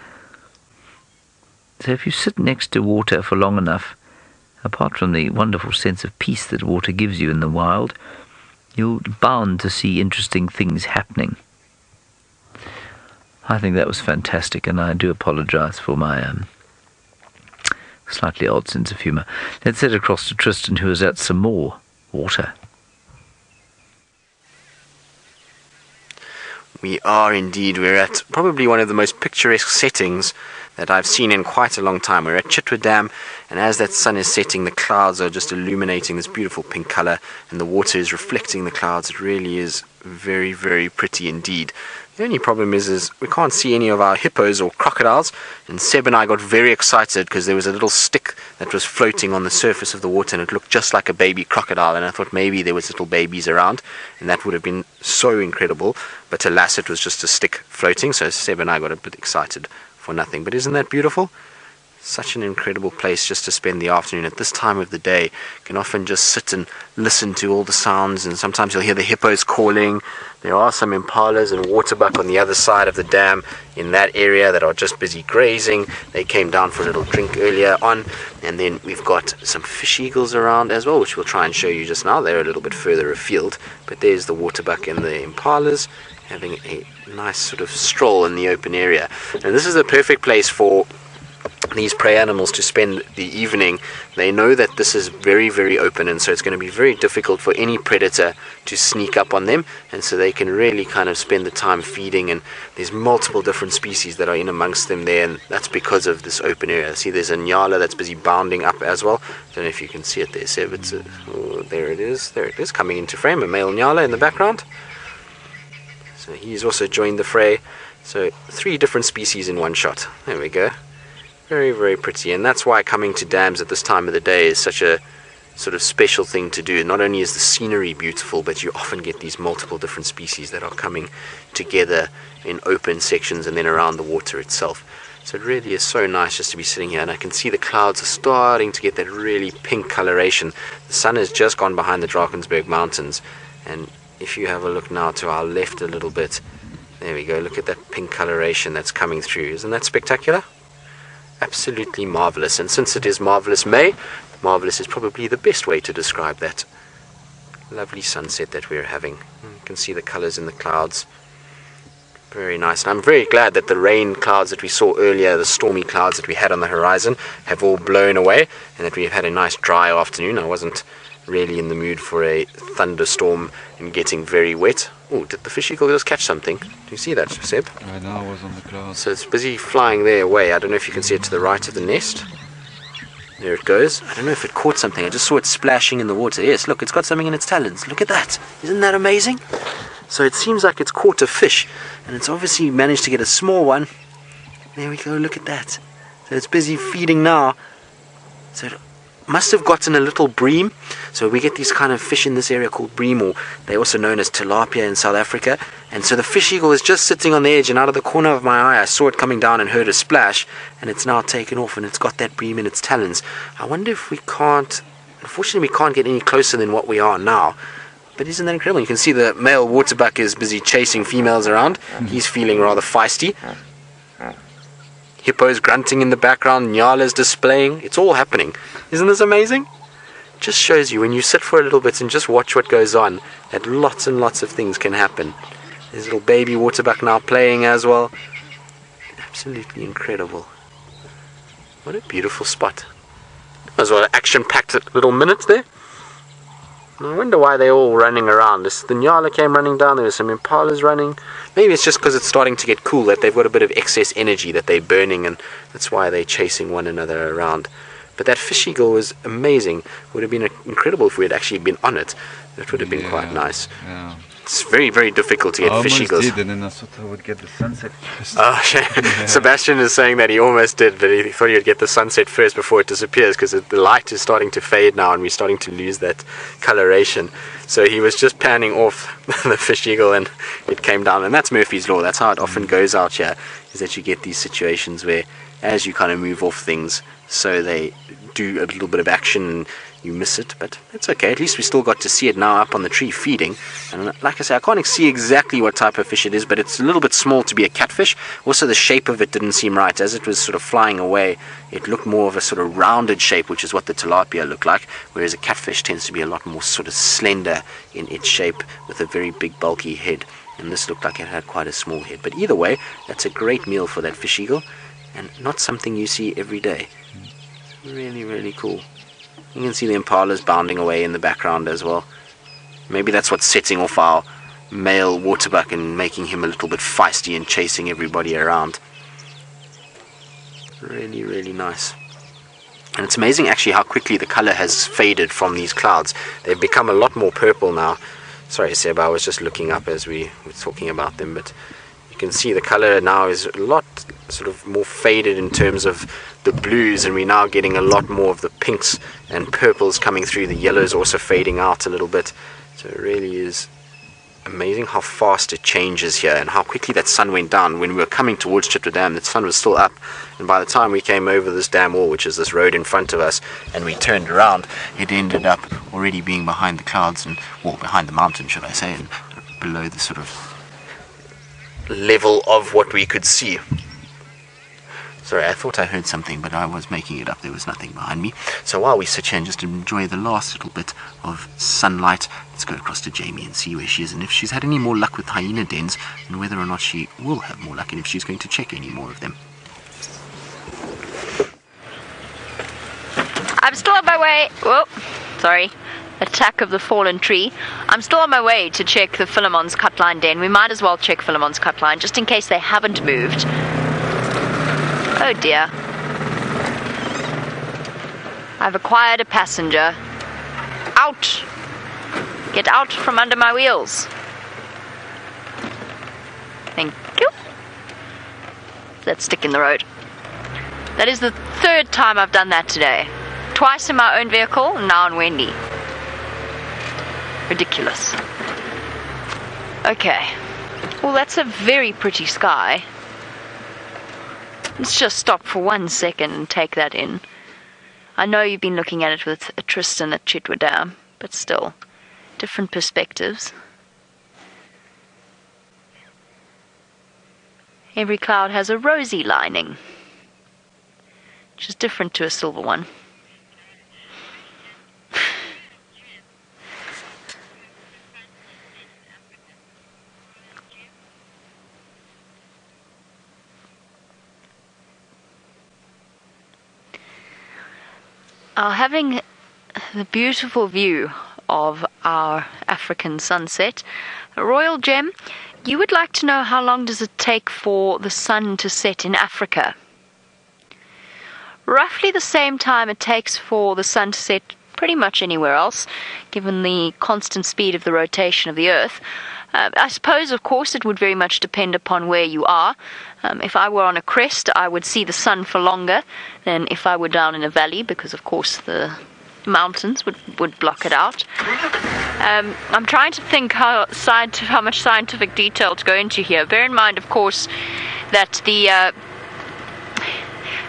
So if you sit next to water for long enough, apart from the wonderful sense of peace that water gives you in the wild, you're bound to see interesting things happening. I think that was fantastic, and I do apologize for my slightly odd sense of humour. Let's head across to Tristan, who is at some more water. We are indeed. We're at probably one of the most picturesque settings that I've seen in quite a long time. We're at Chitwa Dam, and as that sun is setting, the clouds are just illuminating this beautiful pink color, and the water is reflecting the clouds. It really is very, very pretty indeed. The only problem is we can't see any of our hippos or crocodiles, and Seb and I got very excited because there was a little stick that was floating on the surface of the water, and it looked just like a baby crocodile, and I thought maybe there was little babies around, and that would have been so incredible, but alas, it was just a stick floating, so Seb and I got a bit excited for nothing. But isn't that beautiful? Such an incredible place just to spend the afternoon at this time of the day. You can often just sit and listen to all the sounds, and sometimes you'll hear the hippos calling. There are some impalas and waterbuck on the other side of the dam in that area that are just busy grazing. They came down for a little drink earlier on, and then we've got some fish eagles around as well, which we'll try and show you just now. They're a little bit further afield, but there's the waterbuck and the impalas having a nice sort of stroll in the open area. And this is the perfect place for these prey animals to spend the evening. They know that this is very, very open, and so it's going to be very difficult for any predator to sneak up on them, and so they can really kind of spend the time feeding. And there's multiple different species that are in amongst them there, and that's because of this open area. See, there's a nyala that's busy bounding up as well. I don't know if you can see it there, Seb. There it is coming into frame, a male nyala in the background. So he's also joined the fray. So 3 different species in one shot. There we go. Very, very pretty, and that's why coming to dams at this time of the day is such a sort of special thing to do. Not only is the scenery beautiful, but you often get these multiple different species that are coming together in open sections and then around the water itself. So it really is so nice just to be sitting here, and I can see the clouds are starting to get that really pink coloration. The sun has just gone behind the Drakensberg Mountains, and if you have a look now to our left a little bit, there we go, look at that pink coloration that's coming through. Isn't that spectacular? Absolutely marvelous. And since it is Marvelous May, marvelous is probably the best way to describe that lovely sunset that we're having. You can see the colors in the clouds. Very nice. And I'm very glad that the rain clouds that we saw earlier, the stormy clouds that we had on the horizon, have all blown away, and that we've had a nice dry afternoon. I wasn't really in the mood for a thunderstorm and getting very wet. Oh, did the fish eagle just catch something? Do you see that, Seb? Right now I was on the clouds. So it's busy flying their away. I don't know if you can see it to the right of the nest. There it goes. I don't know if it caught something. I just saw it splashing in the water. Yes, look, it's got something in its talons. Look at that. Isn't that amazing? So it seems like it's caught a fish, and it's obviously managed to get a small one. There we go, look at that. So it's busy feeding now. So it must have gotten a little bream. So we get these kind of fish in this area called bream, or they're also known as tilapia in South Africa. And so the fish eagle is just sitting on the edge, and out of the corner of my eye I saw it coming down and heard a splash, and it's now taken off, and it's got that bream in its talons. I wonder if we can't, unfortunately we can't get any closer than what we are now. But isn't that incredible? You can see the male waterbuck is busy chasing females around. He's feeling rather feisty. Hippos grunting in the background, nyalas displaying. It's all happening. Isn't this amazing? Just shows you when you sit for a little bit and just watch what goes on, that lots and lots of things can happen. There's a little baby waterbuck now playing as well. Absolutely incredible. What a beautiful spot. That was an action-packed little minute there. I wonder why they're all running around. The nyala came running down, there were some impalas running. Maybe it's just because it's starting to get cool, that they've got a bit of excess energy that they're burning, and that's why they're chasing one another around. But that fish eagle was amazing. Would have been incredible if we had actually been on it. That would have been quite nice. Yeah. It's very, very difficult to get fish eagles. I almost did, and then I thought I would get the sunset first. Oh, Sebastian is saying that he almost did, but he thought he would get the sunset first before it disappears, because the light is starting to fade now and we're starting to lose that coloration. So he was just panning off the fish eagle and it came down. And that's Murphy's Law. That's how it often goes out here, is that you get these situations where as you kind of move off things, so they do a little bit of action and you miss it, but it's okay. At least we still got to see it now up on the tree feeding. And like I say, I can't see exactly what type of fish it is, but it's a little bit small to be a catfish. Also, the shape of it didn't seem right. As it was sort of flying away, it looked more of a sort of rounded shape, which is what the tilapia look like, whereas a catfish tends to be a lot more sort of slender in its shape with a very big bulky head. And this looked like it had quite a small head. But either way, that's a great meal for that fish eagle, and not something you see every day. Really, really cool. You can see the impalas bounding away in the background as well. Maybe that's what's setting off our male Waterbuck and making him a little bit feisty and chasing everybody around. Really, really nice. And it's amazing actually how quickly the color has faded from these clouds. They've become a lot more purple now. Sorry, Seb, I was just looking up as we were talking about them, but you can see the color now is a lot sort of more faded in terms of the blues, and we're now getting a lot more of the pinks and purples coming through. The yellows also fading out a little bit. So it really is amazing how fast it changes here and how quickly that sun went down. When we were coming towards Chitwa Dam, the sun was still up, and by the time we came over this dam wall, which is this road in front of us, and we turned around, it ended up already being behind the clouds, and well, behind the mountain should I say, and below the sort of level of what we could see. Sorry, I thought I heard something, but I was making it up. There was nothing behind me. So while we sit here and just enjoy the last little bit of sunlight, let's go across to Jamie and see where she is, and if she's had any more luck with Hyena Dens, and whether or not she will have more luck, and if she's going to check any more of them. I'm still on my way. Whoa, sorry. Attack of the fallen tree. I'm still on my way to check the Philemon's cutline den. We might as well check Philemon's cutline just in case they haven't moved. Oh dear. I've acquired a passenger. Out! Get out from under my wheels. Thank you. Let's stick in the road. That is the third time I've done that today. Twice in my own vehicle, and now on Wendy. Ridiculous. Okay. Well, that's a very pretty sky. Let's just stop for 1 second and take that in. I know you've been looking at it with Tristan at Chitwa Dam, but still, different perspectives. Every cloud has a rosy lining, which is different to a silver one. Having the beautiful view of our African sunset, Royal Gem, you would like to know how long does it take for the sun to set in Africa? Roughly the same time it takes for the sun to set pretty much anywhere else, given the constant speed of the rotation of the Earth. I suppose, of course, it would very much depend upon where you are. If I were on a crest, I would see the sun for longer than if I were down in a valley, because, of course, the mountains would block it out. I'm trying to think how much scientific detail to go into here. Bear in mind, of course, that the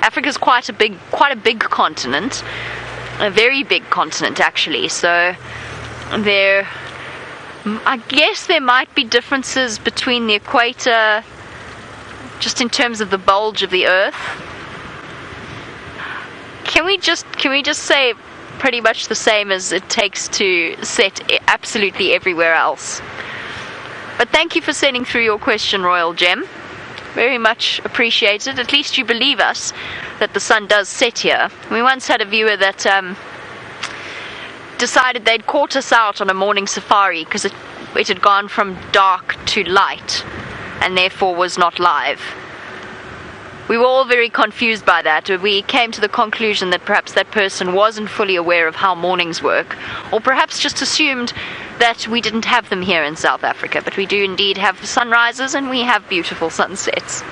Africa's quite a big continent, a very big continent actually. So I guess there might be differences between the equator, just in terms of the bulge of the Earth. Can we just say pretty much the same as it takes to set absolutely everywhere else? But thank you for sending through your question, Royal Gem. Very much appreciated. At least you believe us that the sun does set here. We once had a viewer that decided they'd caught us out on a morning safari because it had gone from dark to light and therefore was not live. We were all very confused by that. We came to the conclusion that perhaps that person wasn't fully aware of how mornings work, or perhaps just assumed that we didn't have them here in South Africa. But we do indeed have sunrises and we have beautiful sunsets.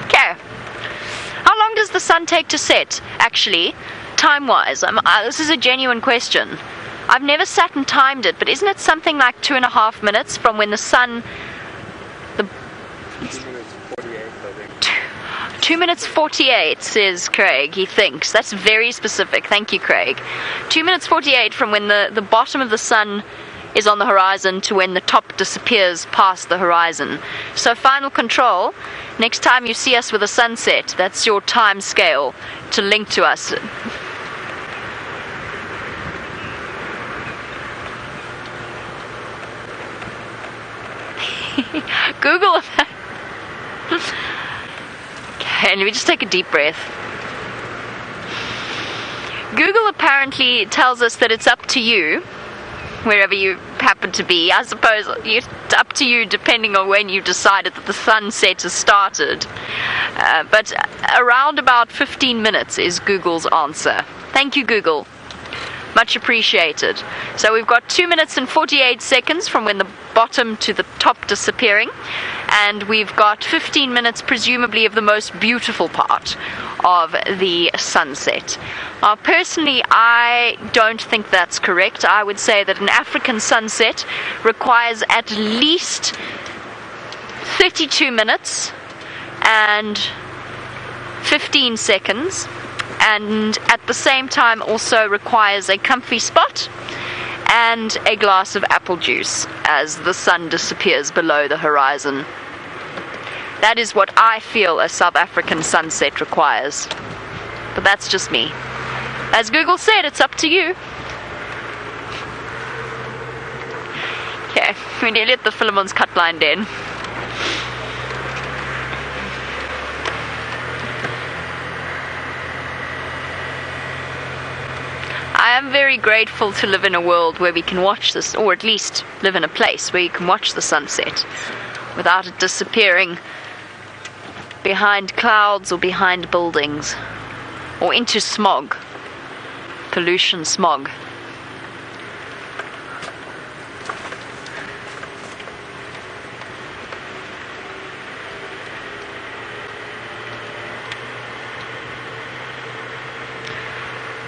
Okay. How long does the sun take to set, actually, time-wise? This is a genuine question. I've never sat and timed it, but isn't it something like 2.5 minutes from when the sun... 2 minutes 48, says Craig, he thinks. That's very specific. Thank you, Craig. 2 minutes 48 from when the bottom of the sun is on the horizon to when the top disappears past the horizon. So final control, next time you see us with a sunset, that's your time scale to link to us. Google that. Okay, let me just take a deep breath. Google apparently tells us that it's up to you, wherever you happen to be. I suppose it's up to you depending on when you decided that the sunset has started. But around about 15 minutes is Google's answer. Thank you, Google. Much appreciated. So we've got 2 minutes and 48 seconds from when the bottom to the top disappearing, and we've got 15 minutes presumably of the most beautiful part of the sunset. Personally, I don't think that's correct. I would say that an African sunset requires at least 32 minutes and 15 seconds, and at the same time also requires a comfy spot and a glass of apple juice as the sun disappears below the horizon. That is what I feel a South African sunset requires. But that's just me. As Google said, it's up to you. Okay, we're nearly at the Philemon's Cutline Den. I am very grateful to live in a world where we can watch this, or at least live in a place where you can watch the sunset without it disappearing behind clouds or behind buildings or into smog, pollution smog.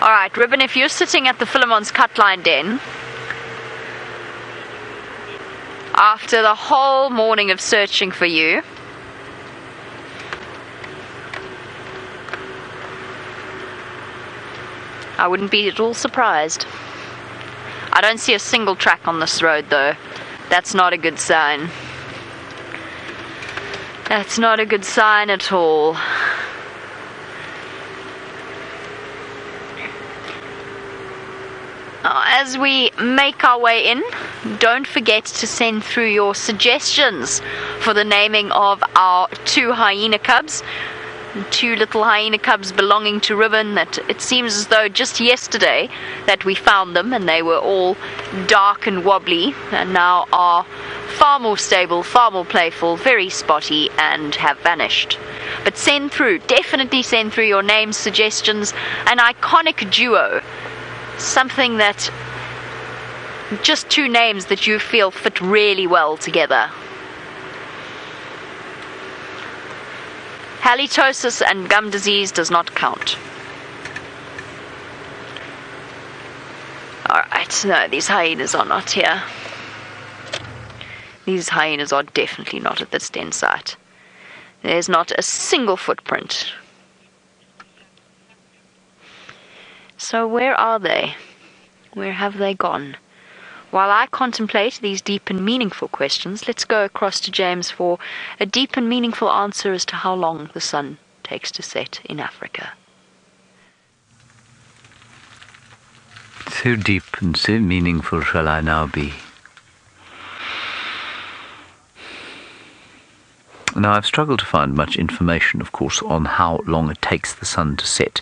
Alright, Ribbon, if you're sitting at the Philemon's Cutline Den, after the whole morning of searching for you, I wouldn't be at all surprised. I don't see a single track on this road though. That's not a good sign. That's not a good sign at all. As we make our way in, don't forget to send through your suggestions for the naming of our two hyena cubs. Two little hyena cubs belonging to Ribbon that it seems as though just yesterday that we found them, and they were all dark and wobbly and now are far more stable, far more playful, very spotty, and have vanished. But send through, definitely send through your names, suggestions, an iconic duo. Something that, just two names that you feel fit really well together. Halitosis and gum disease does not count. Alright, no, these hyenas are not here. These hyenas are definitely not at this den site. There's not a single footprint. So where are they? Where have they gone? While I contemplate these deep and meaningful questions, let's go across to James for a deep and meaningful answer as to how long the sun takes to set in Africa. So deep and so meaningful shall I now be. Now, I've struggled to find much information, of course, on how long it takes the sun to set.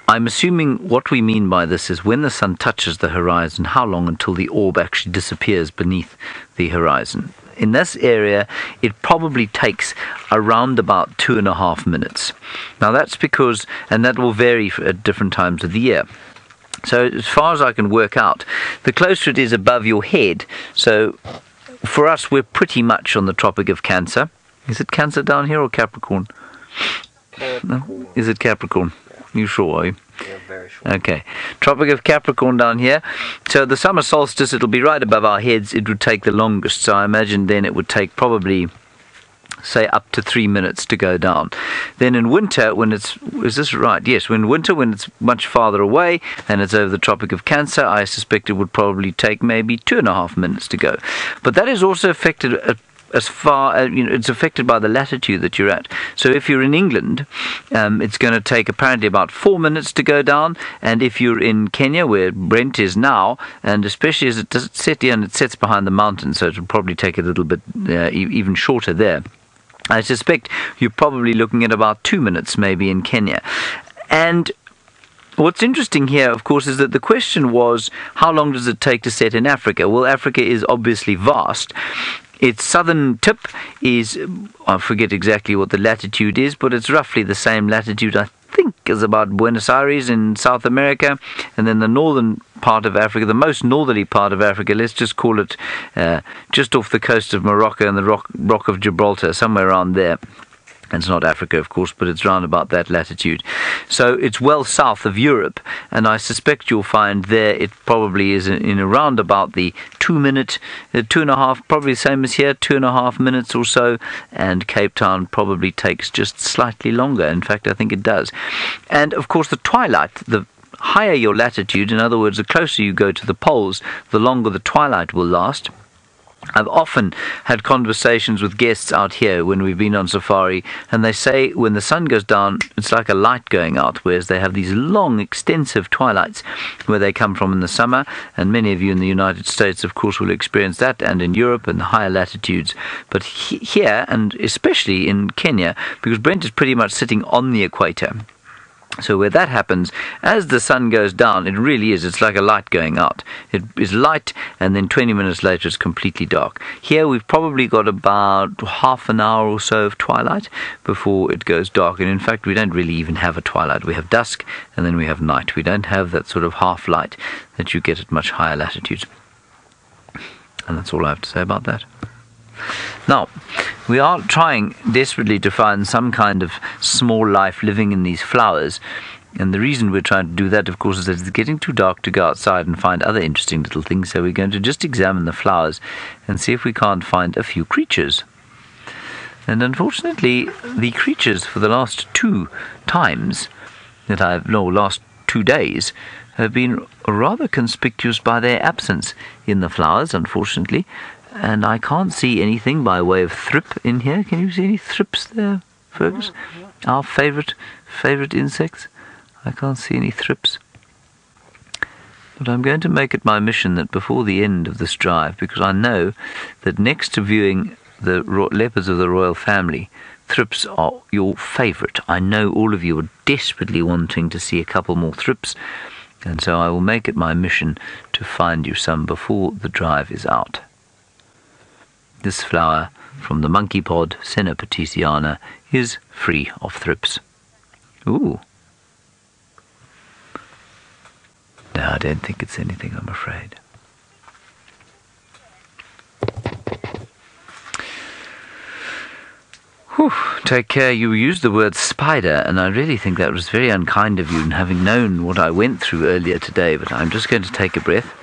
I'm assuming what we mean by this is when the sun touches the horizon, how long until the orb actually disappears beneath the horizon. In this area, it probably takes around about 2.5 minutes. Now that's because, and that will vary at different times of the year. So as far as I can work out, the closer it is above your head, so for us we're pretty much on the Tropic of Cancer. Is it Cancer down here or Capricorn? No? Is it Capricorn? You sure, are you? Yeah, very sure. Okay. Tropic of Capricorn down here. So the summer solstice, it'll be right above our heads. It would take the longest. So I imagine then it would take probably, say, up to 3 minutes to go down. Then in winter, when it's... Is this right? Yes. When winter, when it's much farther away and it's over the Tropic of Cancer, I suspect it would probably take maybe 2.5 minutes to go. But that is also affected as far as, it's affected by the latitude that you're at. So if you're in England, it's going to take apparently about 4 minutes to go down, and if you're in Kenya, where Brent is now, and especially as it does set here and it sets behind the mountains, so it'll probably take a little bit even shorter there. I suspect you're probably looking at about 2 minutes maybe in Kenya. And What's interesting here, of course, is that the question was, how long does it take to set in Africa? Well, Africa is obviously vast. Its southern tip is, I forget exactly what the latitude is, but it's roughly the same latitude, I think, as about Buenos Aires in South America. And then the northern part of Africa, the most northerly part of Africa, let's just call it just off the coast of Morocco and the Rock of Gibraltar, somewhere around there. It's not Africa, of course, but it's round about that latitude. So it's well south of Europe, and I suspect you'll find there it probably is in around about the 2 minute, 2.5, probably the same as here, 2.5 minutes or so, and Cape Town probably takes just slightly longer. In fact, I think it does. And, of course, the twilight, the higher your latitude, in other words, the closer you go to the poles, the longer the twilight will last. I've often had conversations with guests out here when we've been on safari, and they say when the sun goes down, it's like a light going out, whereas they have these long, extensive twilights where they come from in the summer, and many of you in the United States, of course, will experience that, and in Europe and the higher latitudes. But here, and especially in Kenya, because Brent is pretty much sitting on the equator, so where that happens, as the sun goes down, it really is, it's like a light going out. It is light, and then 20 minutes later it's completely dark. Here we've probably got about half an hour or so of twilight before it goes dark. And in fact, we don't really even have a twilight. We have dusk, and then we have night. We don't have that sort of half light that you get at much higher latitudes. And that's all I have to say about that. Now, we are trying desperately to find some kind of small life living in these flowers, and the reason we're trying to do that, of course, is that it's getting too dark to go outside and find other interesting little things, so we're going to just examine the flowers and see if we can't find a few creatures. And unfortunately, the creatures for the last 2 days have been rather conspicuous by their absence in the flowers, unfortunately. And I can't see anything by way of thrip in here. Can you see any thrips there, Fergus? Our favourite insects? I can't see any thrips. But I'm going to make it my mission that before the end of this drive, because I know that next to viewing the leopards of the royal family, thrips are your favourite. I know all of you are desperately wanting to see a couple more thrips, and so I will make it my mission to find you some before the drive is out. This flower from the monkey pod, Senna petitiana, is free of thrips. Ooh. No, I don't think it's anything, I'm afraid. Whew, take care. You used the word spider, and I really think that was very unkind of you, and having known what I went through earlier today, but I'm just going to take a breath.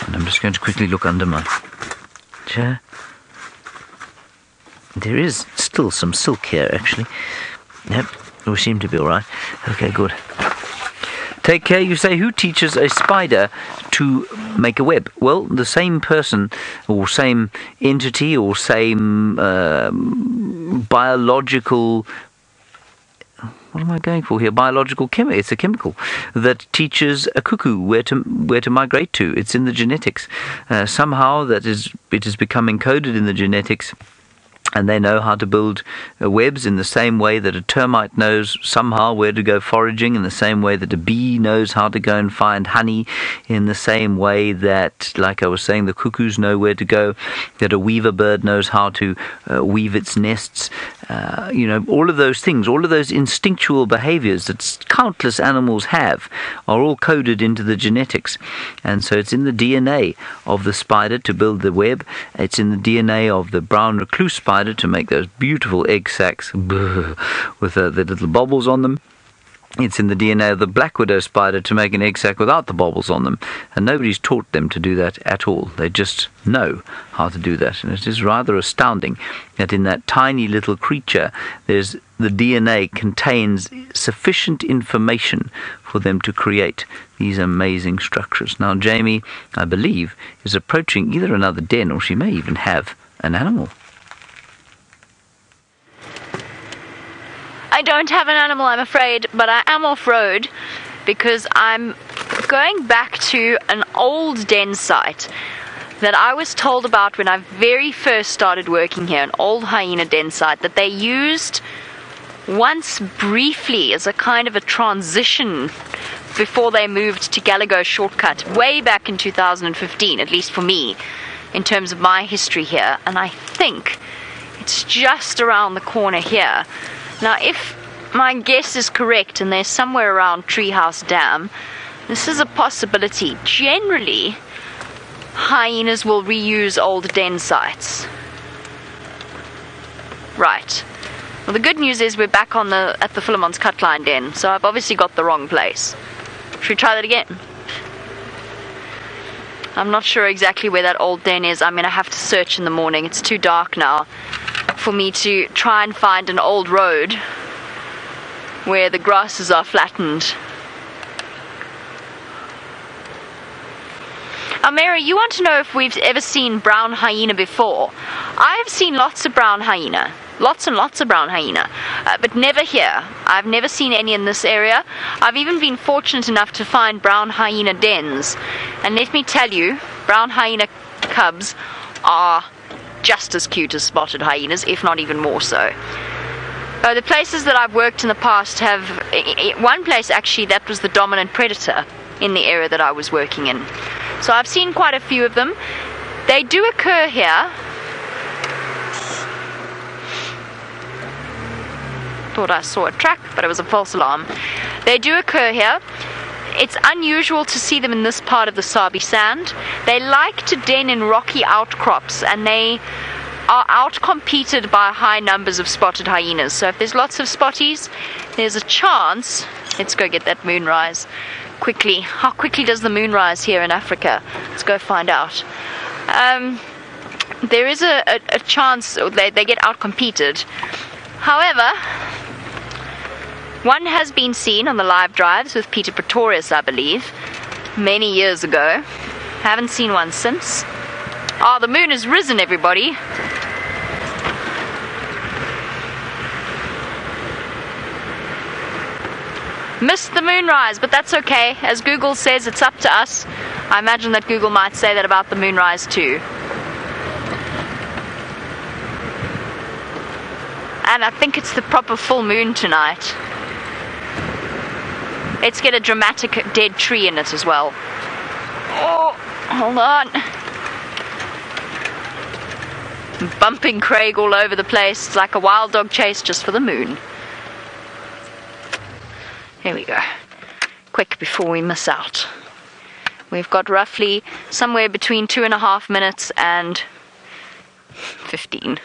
I'm just going to quickly look under my chair. There is still some silk here, actually. Yep, we seem to be all right. Okay, good. Take care, you say. Who teaches a spider to make a web? Well, the same person, or same entity, or same biological... What am I going for here? Biological chemical. It's a chemical that teaches a cuckoo where to migrate to. It's in the genetics. Somehow it has become encoded in the genetics, and they know how to build webs in the same way that a termite knows somehow where to go foraging, in the same way that a bee knows how to go and find honey, in the same way that, like I was saying, the cuckoos know where to go, that a weaver bird knows how to weave its nests. All of those things, all of those instinctual behaviors that countless animals have are all coded into the genetics. And so it's in the DNA of the spider to build the web. It's in the DNA of the brown recluse spider to make those beautiful egg sacs with the little bobbles on them. It's in the DNA of the black widow spider to make an egg sac without the bobbles on them, and nobody's taught them to do that at all. They just know how to do that, and it is rather astounding that in that tiny little creature the DNA contains sufficient information for them to create these amazing structures. Now Jamie, I believe, is approaching either another den, or she may even have an animal. I don't have an animal, I'm afraid, but I am off-road because I'm going back to an old den site that I was told about when I very first started working here, an old Hyena Den site that they used once briefly as a kind of a transition before they moved to Gallagher Shortcut way back in 2015, at least for me, in terms of my history here. And I think it's just around the corner here. Now, if my guess is correct and they're somewhere around Treehouse Dam, this is a possibility. Generally, hyenas will reuse old den sites. Right. Well, the good news is we're back at the Philemon's Cutline Den, so I've obviously got the wrong place. Should we try that again? I'm not sure exactly where that old den is. I'm going to have to search in the morning. It's too dark now for me to try and find an old road where the grasses are flattened. Mary, you want to know if we've ever seen brown hyena before? I have seen lots of brown hyena. Lots and lots of brown hyena, but never here. I've never seen any in this area. I've even been fortunate enough to find brown hyena dens. And let me tell you, brown hyena cubs are just as cute as spotted hyenas, if not even more so. The places that I've worked in the past have... One place, actually, that was the dominant predator in the area that I was working in. So I've seen quite a few of them. They do occur here. Thought I saw a track, but it was a false alarm. They do occur here. It's unusual to see them in this part of the Sabi Sand. They like to den in rocky outcrops, and they are outcompeted by high numbers of spotted hyenas. So if there's lots of spotties, there's a chance. Let's go get that moonrise quickly. How quickly does the moonrise here in Africa? Let's go find out. There is a chance they get outcompeted. However, one has been seen on the live drives with Peter Pretorius, I believe, many years ago. Haven't seen one since. Oh, the moon has risen, everybody. Missed the moonrise, but that's okay. As Google says, it's up to us. I imagine that Google might say that about the moonrise too. And I think it's the proper full moon tonight. Let's get a dramatic dead tree in it as well. Oh, hold on. Bumping Craig all over the place. It's like a wild dog chase just for the moon. Here we go. Quick before we miss out. We've got roughly somewhere between 2.5 minutes and 15.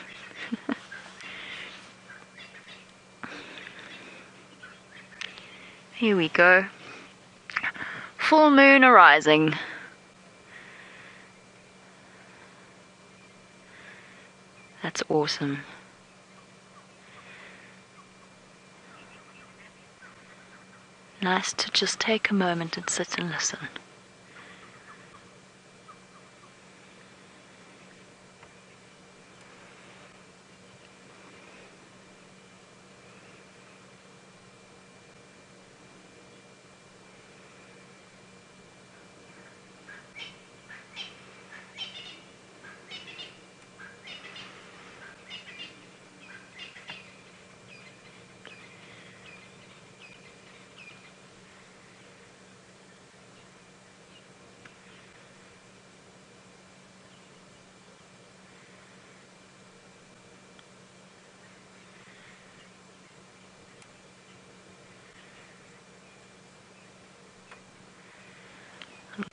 Here we go. Full moon arising. That's awesome. Nice to just take a moment and sit and listen.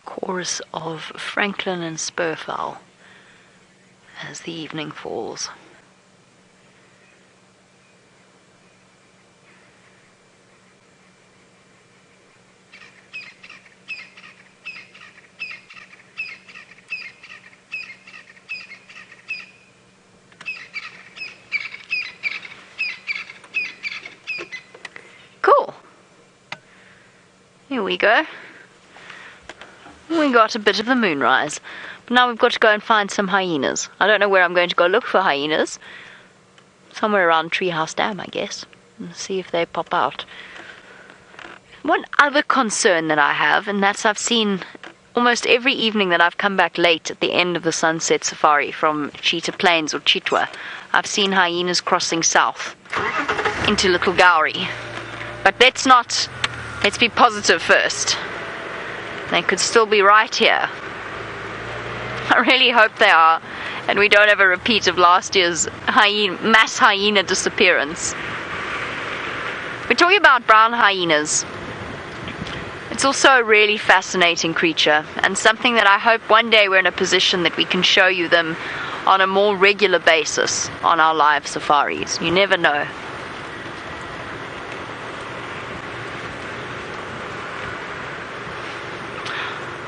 Chorus of Franklin and Spurfowl as the evening falls. Cool. Here we go. We got a bit of the moonrise, but now we've got to go and find some hyenas. I don't know where I'm going to go look for hyenas. Somewhere around Treehouse Dam, I guess, and see if they pop out. One other concern that I have, and that's I've seen almost every evening that I've come back late at the end of the sunset safari from Cheetah Plains or Chitwa, I've seen hyenas crossing south into Little Gowrie. But let's be positive first. They could still be right here. I really hope they are, and we don't have a repeat of last year's mass hyena disappearance. We're talking about brown hyenas. It's also a really fascinating creature, and something that I hope one day we're in a position that we can show you them on a more regular basis on our live safaris. You never know.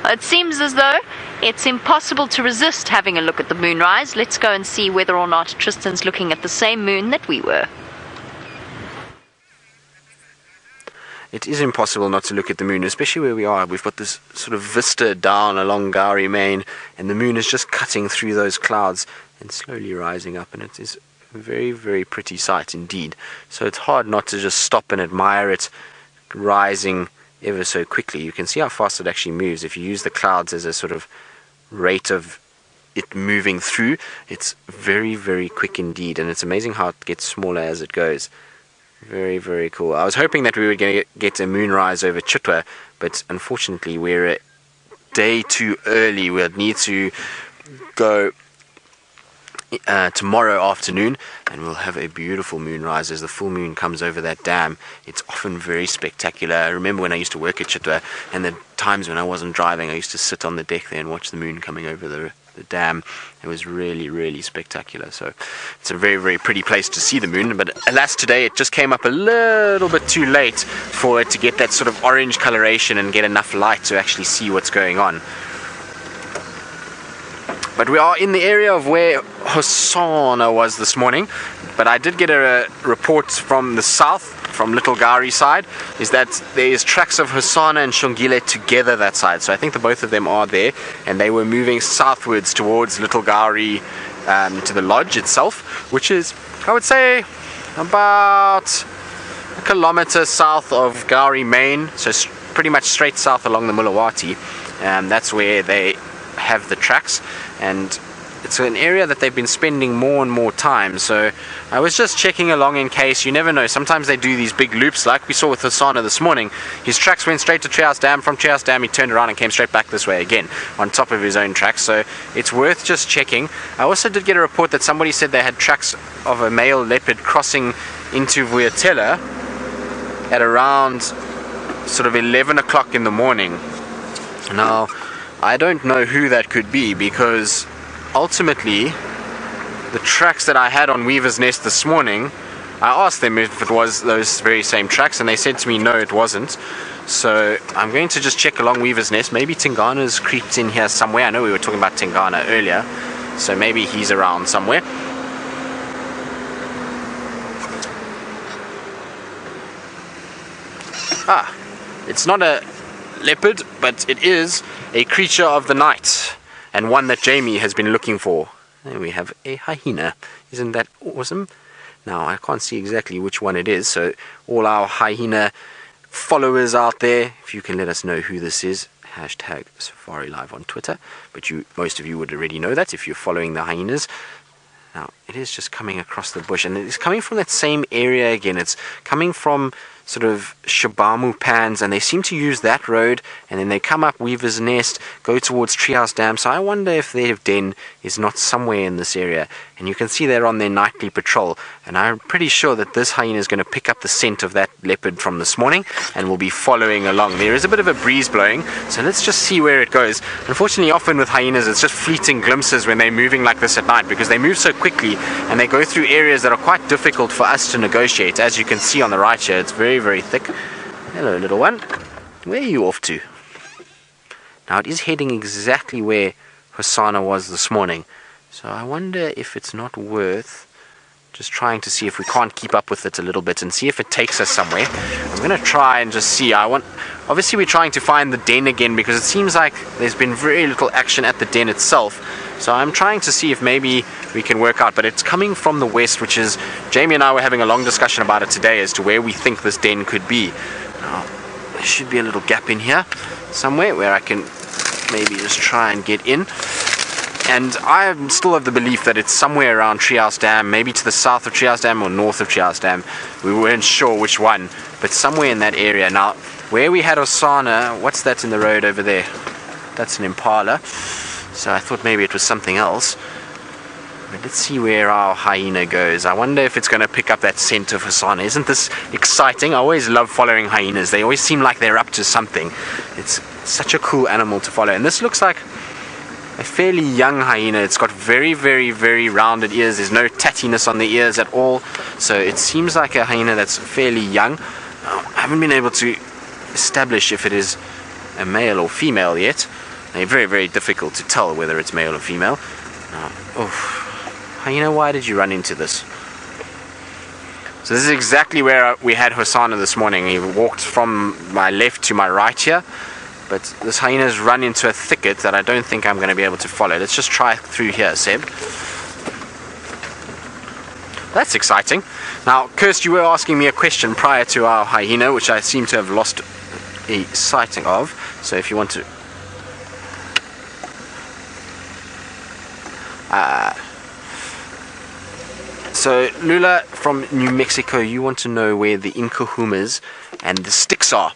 It seems as though it's impossible to resist having a look at the moonrise. Let's go and see whether or not Tristan's looking at the same moon that we were. It is impossible not to look at the moon, especially where we are. We've got this sort of vista down along Gowrie Main, and the moon is just cutting through those clouds and slowly rising up, and it is a very, very pretty sight indeed. So it's hard not to just stop and admire it rising ever so quickly. You can see how fast it actually moves. If you use the clouds as a sort of rate of it moving through, it's very, very quick indeed, and it's amazing how it gets smaller as it goes. Very, very cool. I was hoping that we were going to get a moonrise over Chitwa, but unfortunately we're a day too early. We'll need to go tomorrow afternoon, and we'll have a beautiful moonrise as the full moon comes over that dam. It's often very spectacular. I remember when I used to work at Chitwa, and the times when I wasn't driving, I used to sit on the deck there and watch the moon coming over the dam. It was really, really spectacular. So it's a very, very pretty place to see the moon, but alas, today it just came up a little bit too late for it to get that sort of orange coloration and get enough light to actually see what's going on. But we are in the area of where Hosanna was this morning, but I did get a report from the south, from Little Gowrie side, is that there is tracks of Hosanna and Shongile together that side. So I think the both of them are there, and they were moving southwards towards Little Gowrie, to the lodge itself, which is, I would say, about a kilometer south of Gowrie Main, so pretty much straight south along the Mulawati. That's where they have the tracks, and it's an area that they've been spending more and more time. So I was just checking along in case. You never know, sometimes they do these big loops like we saw with Hosanna this morning. His tracks went straight to Treehouse Dam. From Treehouse Dam he turned around and came straight back this way again on top of his own tracks, so it's worth just checking. I also did get a report that somebody said they had tracks of a male leopard crossing into Vuyatela at around sort of 11 o'clock in the morning. Now I don't know who that could be, because ultimately the tracks that I had on Weaver's Nest this morning, I asked them if it was those very same tracks, and they said to me no, it wasn't. So I'm going to just check along Weaver's Nest. Maybe Tingana's creeped in here somewhere. I know we were talking about Tingana earlier, so maybe he's around somewhere. It's not a leopard, but it is a creature of the night, and one that Jamie has been looking for. And we have a hyena. Isn't that awesome? Now I can't see exactly which one it is, so all our hyena followers out there, if you can let us know who this is, hashtag Safari Live on Twitter. But most of you would already know that if you're following the hyenas. Now it is just coming across the bush, and it's coming from that same area again. It's coming from sort of Shabamu Pans, and they seem to use that road, and then they come up Weaver's Nest, go towards Treehouse Dam. So I wonder if their den is not somewhere in this area, and you can see they're on their nightly patrol, and I'm pretty sure that this hyena is going to pick up the scent of that leopard from this morning and will be following along. There is a bit of a breeze blowing, so let's just see where it goes. Unfortunately, often with hyenas it's just fleeting glimpses when they're moving like this at night, because they move so quickly and they go through areas that are quite difficult for us to negotiate. As you can see on the right here, it's very, very thick. Hello, little one. Where are you off to? Now it is heading exactly where Hosanna was this morning, so I wonder if it's not worth just trying to see if we can't keep up with it a little bit and see if it takes us somewhere. I'm going to try and just see. Obviously we're trying to find the den again, because it seems like there's been very little action at the den itself. So I'm trying to see if maybe we can work out, but it's coming from the west, which is, Jamie and I were having a long discussion about it today as to where we think this den could be. Now, there should be a little gap in here somewhere where I can maybe just try and get in. And I am still of the belief that it's somewhere around Treehouse Dam, maybe to the south of Treehouse Dam or north of Treehouse Dam. We weren't sure which one, but somewhere in that area. Now, where we had Osana, what's that in the road over there? That's an impala. So I thought maybe it was something else. But let's see where our hyena goes. I wonder if it's going to pick up that scent of Osana. Isn't this exciting? I always love following hyenas. They always seem like they're up to something. It's such a cool animal to follow. And this looks like a fairly young hyena. It's got very, very, very rounded ears. There's no tattiness on the ears at all. So it seems like a hyena that's fairly young. I haven't been able to establish if it is a male or female yet. They're very, very difficult to tell whether it's male or female. Hyena, why did you run into this? So this is exactly where we had Hosanna this morning. He walked from my left to my right here. But this hyena's run into a thicket that I don't think I'm going to be able to follow. Let's just try through here, Seb. That's exciting. Now, Kirst, you were asking me a question prior to our hyena, which I seem to have lost a sighting of. So if you want to... So, Lula from New Mexico, you want to know where the Incahumas and the sticks are.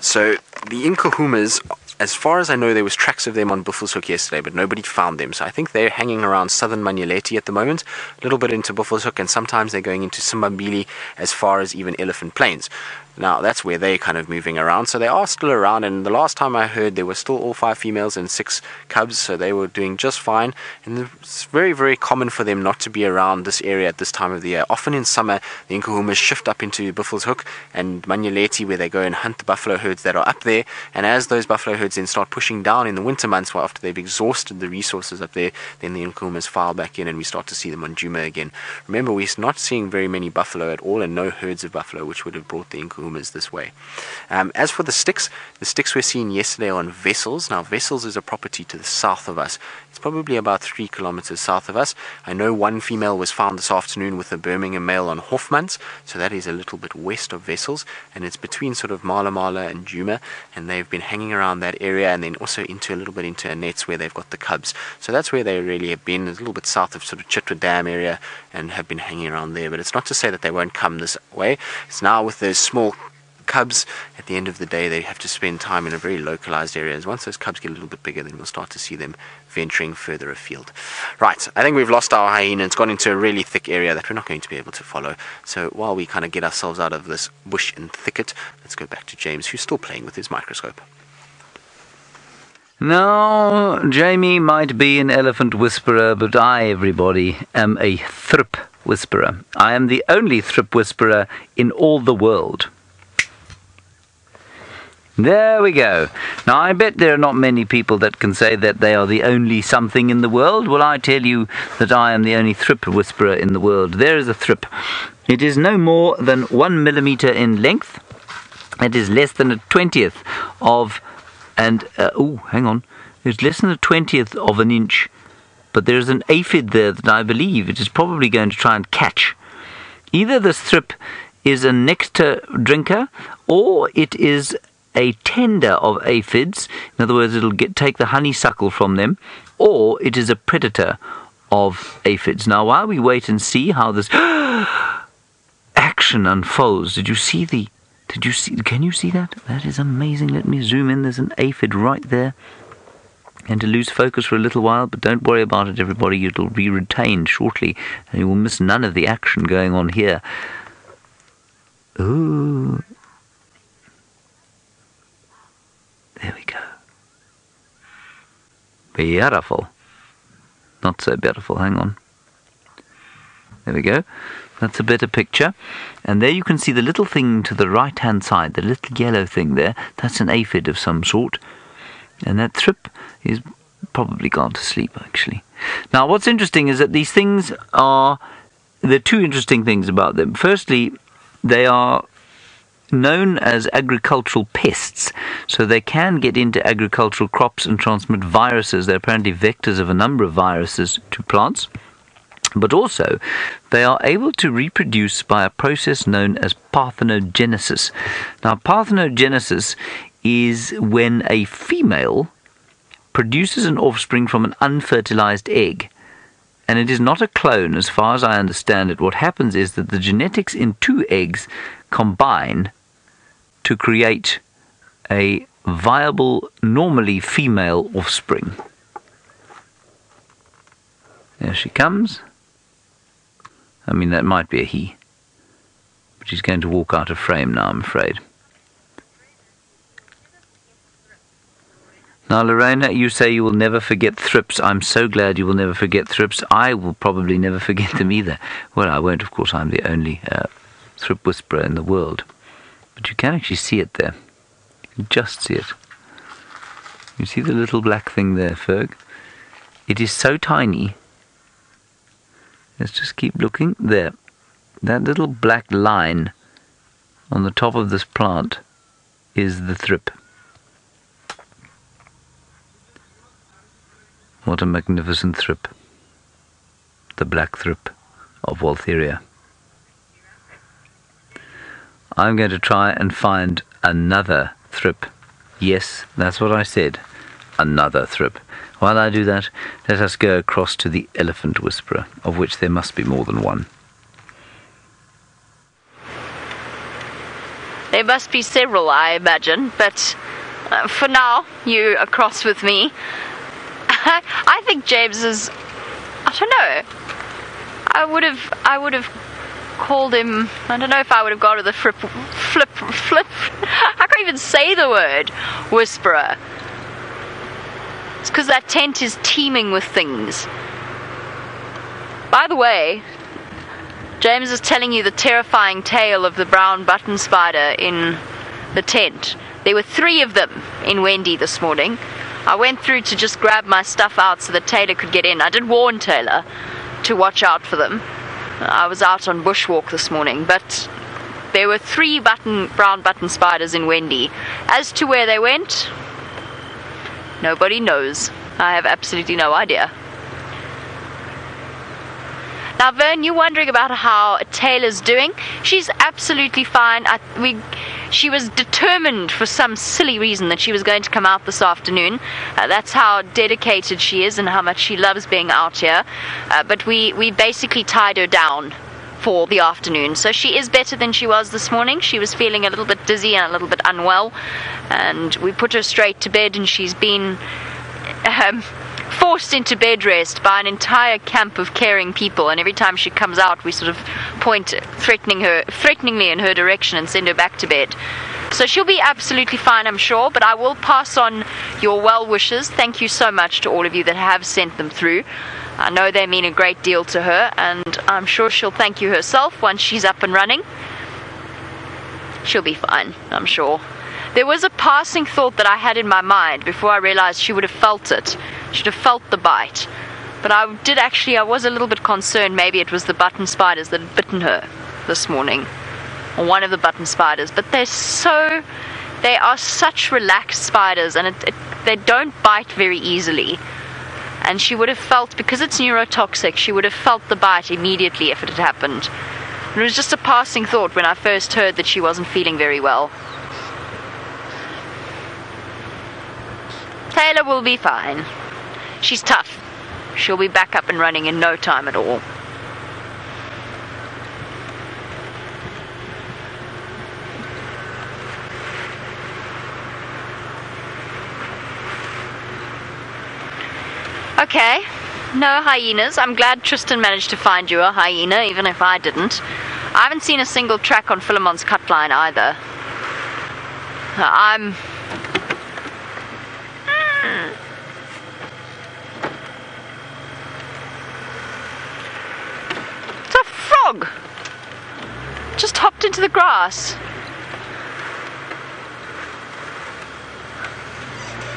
So, the Incahumas, as far as I know, there was tracks of them on Buffelshoek yesterday, but nobody found them. So I think they're hanging around southern Manyeleti at the moment, a little bit into Buffelshoek, and sometimes they're going into Simbambili as far as even Elephant Plains. Now, that's where they're kind of moving around. So they are still around, and the last time I heard, there were still all 5 females and 6 cubs, so they were doing just fine. And it's very, very common for them not to be around this area at this time of the year. Often in summer, the Incahumas shift up into Buffelshoek and Manyeleti, where they go and hunt the buffalo herds that are up there. And as those buffalo herds then start pushing down in the winter months, well, after they've exhausted the resources up there, then the Incahumas file back in, and we start to see them on Djuma again. Remember, we're not seeing very many buffalo at all, and no herds of buffalo, which would have brought the Incahumas this way. As for the sticks we're seeing yesterday on Vessels. Now, Vessels is a property to the south of us. It's probably about 3 kilometers south of us. I know one female was found this afternoon with a Birmingham male on Hofmans, so that is a little bit west of Vessels, and it's between sort of Mala and Djuma, and they've been hanging around that area, and then also into a little bit into nets where they've got the cubs. So that's where they really have been, a little bit south of sort of Chitwa Dam area, and have been hanging around there. But it's not to say that they won't come this way. It's now with those small cubs, at the end of the day, they have to spend time in a very localized areas. Once those cubs get a little bit bigger, then we'll start to see them venturing further afield. Right, I think we've lost our hyena. It's gone into a really thick area that we're not going to be able to follow. So while we kind of get ourselves out of this bush and thicket, let's go back to James, who's still playing with his microscope. Now, Jamie might be an elephant whisperer, but I, everybody, am a thrip whisperer. I am the only thrip whisperer in all the world. There we go. Now, I bet there are not many people that can say that they are the only something in the world. Well, I tell you that I am the only thrip whisperer in the world. There is a thrip. It is no more than 1 millimeter in length. It is less than a 20th of... hang on. It's less than a 20th of an inch. But there's an aphid there that I believe it is probably going to try and catch. Either this thrip is a nectar drinker, or it is a tender of aphids. In other words, it'll take the honeysuckle from them, or it is a predator of aphids. Now, while we wait and see how this action unfolds, can you see that? That is amazing. Let me zoom in. There's an aphid right there. And to lose focus for a little while, but don't worry about it, everybody. It'll be retained shortly, and you will miss none of the action going on here. Ooh. There we go. Beautiful. Not so beautiful, hang on. There we go. That's a better picture. And there you can see the little thing to the right-hand side, the little yellow thing there. That's an aphid of some sort. And that thrip is probably gone to sleep, actually. Now, what's interesting is that these things are... There are two interesting things about them. Firstly, they are known as agricultural pests, so they can get into agricultural crops and transmit viruses. They're apparently vectors of a number of viruses to plants, but also they are able to reproduce by a process known as parthenogenesis. Now, parthenogenesis is when a female produces an offspring from an unfertilized egg. And it is not a clone, as far as I understand it. What happens is that the genetics in 2 eggs combine to create a viable, normally female offspring. There she comes. I mean, that might be a he. But she's going to walk out of frame now, I'm afraid. Now, Lorena, you say you will never forget thrips. I'm so glad you will never forget thrips. I will probably never forget them either. Well, I won't, of course. I'm the only thrip whisperer in the world. But you can actually see it there. You can just see it. You see the little black thing there, Ferg? It is so tiny. Let's just keep looking. There. That little black line on the top of this plant is the thrip. What a magnificent thrip. The black thrip of Waltheria. I'm going to try and find another thrip. Yes, that's what I said. Another thrip. While I do that, let us go across to the elephant whisperer, of which there must be more than one. There must be several, I imagine, but for now, you are cross with me. I think James is, I don't know, I would have called him, I don't know if I would have gone with a flip, I can't even say the word, whisperer. It's because that tent is teeming with things. By the way, James is telling you the terrifying tale of the brown button spider in the tent. There were 3 of them in Wendy this morning. I went through to just grab my stuff out so that Taylor could get in. I did warn Taylor to watch out for them. I was out on bushwalk this morning, but there were 3 brown button spiders in Wendy. As to where they went, nobody knows. I have absolutely no idea. Now, Vern, you're wondering about how Taylor's doing. She's absolutely fine. She was determined for some silly reason that she was going to come out this afternoon. That's how dedicated she is and how much she loves being out here. But we basically tied her down for the afternoon. So she is better than she was this morning. She was feeling a little bit dizzy and a little bit unwell. And we put her straight to bed, and she's been forced into bed rest by an entire camp of caring people, and every time she comes out we sort of point threateningly in her direction and send her back to bed. So she'll be absolutely fine, I'm sure, but I will pass on your well wishes. Thank you so much to all of you that have sent them through. I know they mean a great deal to her, and I'm sure she'll thank you herself once she's up and running. She'll be fine, I'm sure. There was a passing thought that I had in my mind before I realized she would have felt it. She'd have felt the bite. But I was a little bit concerned maybe it was the button spiders that had bitten her this morning. Or one of the button spiders. But they are such relaxed spiders, and they don't bite very easily. And she would have felt, because it's neurotoxic, she would have felt the bite immediately if it had happened. And it was just a passing thought when I first heard that she wasn't feeling very well. Taylor will be fine. She's tough. She'll be back up and running in no time at all. Okay, no hyenas. I'm glad Tristan managed to find you a hyena, even if I didn't. I haven't seen a single track on Philemon's cut line either. It's a frog! Just hopped into the grass.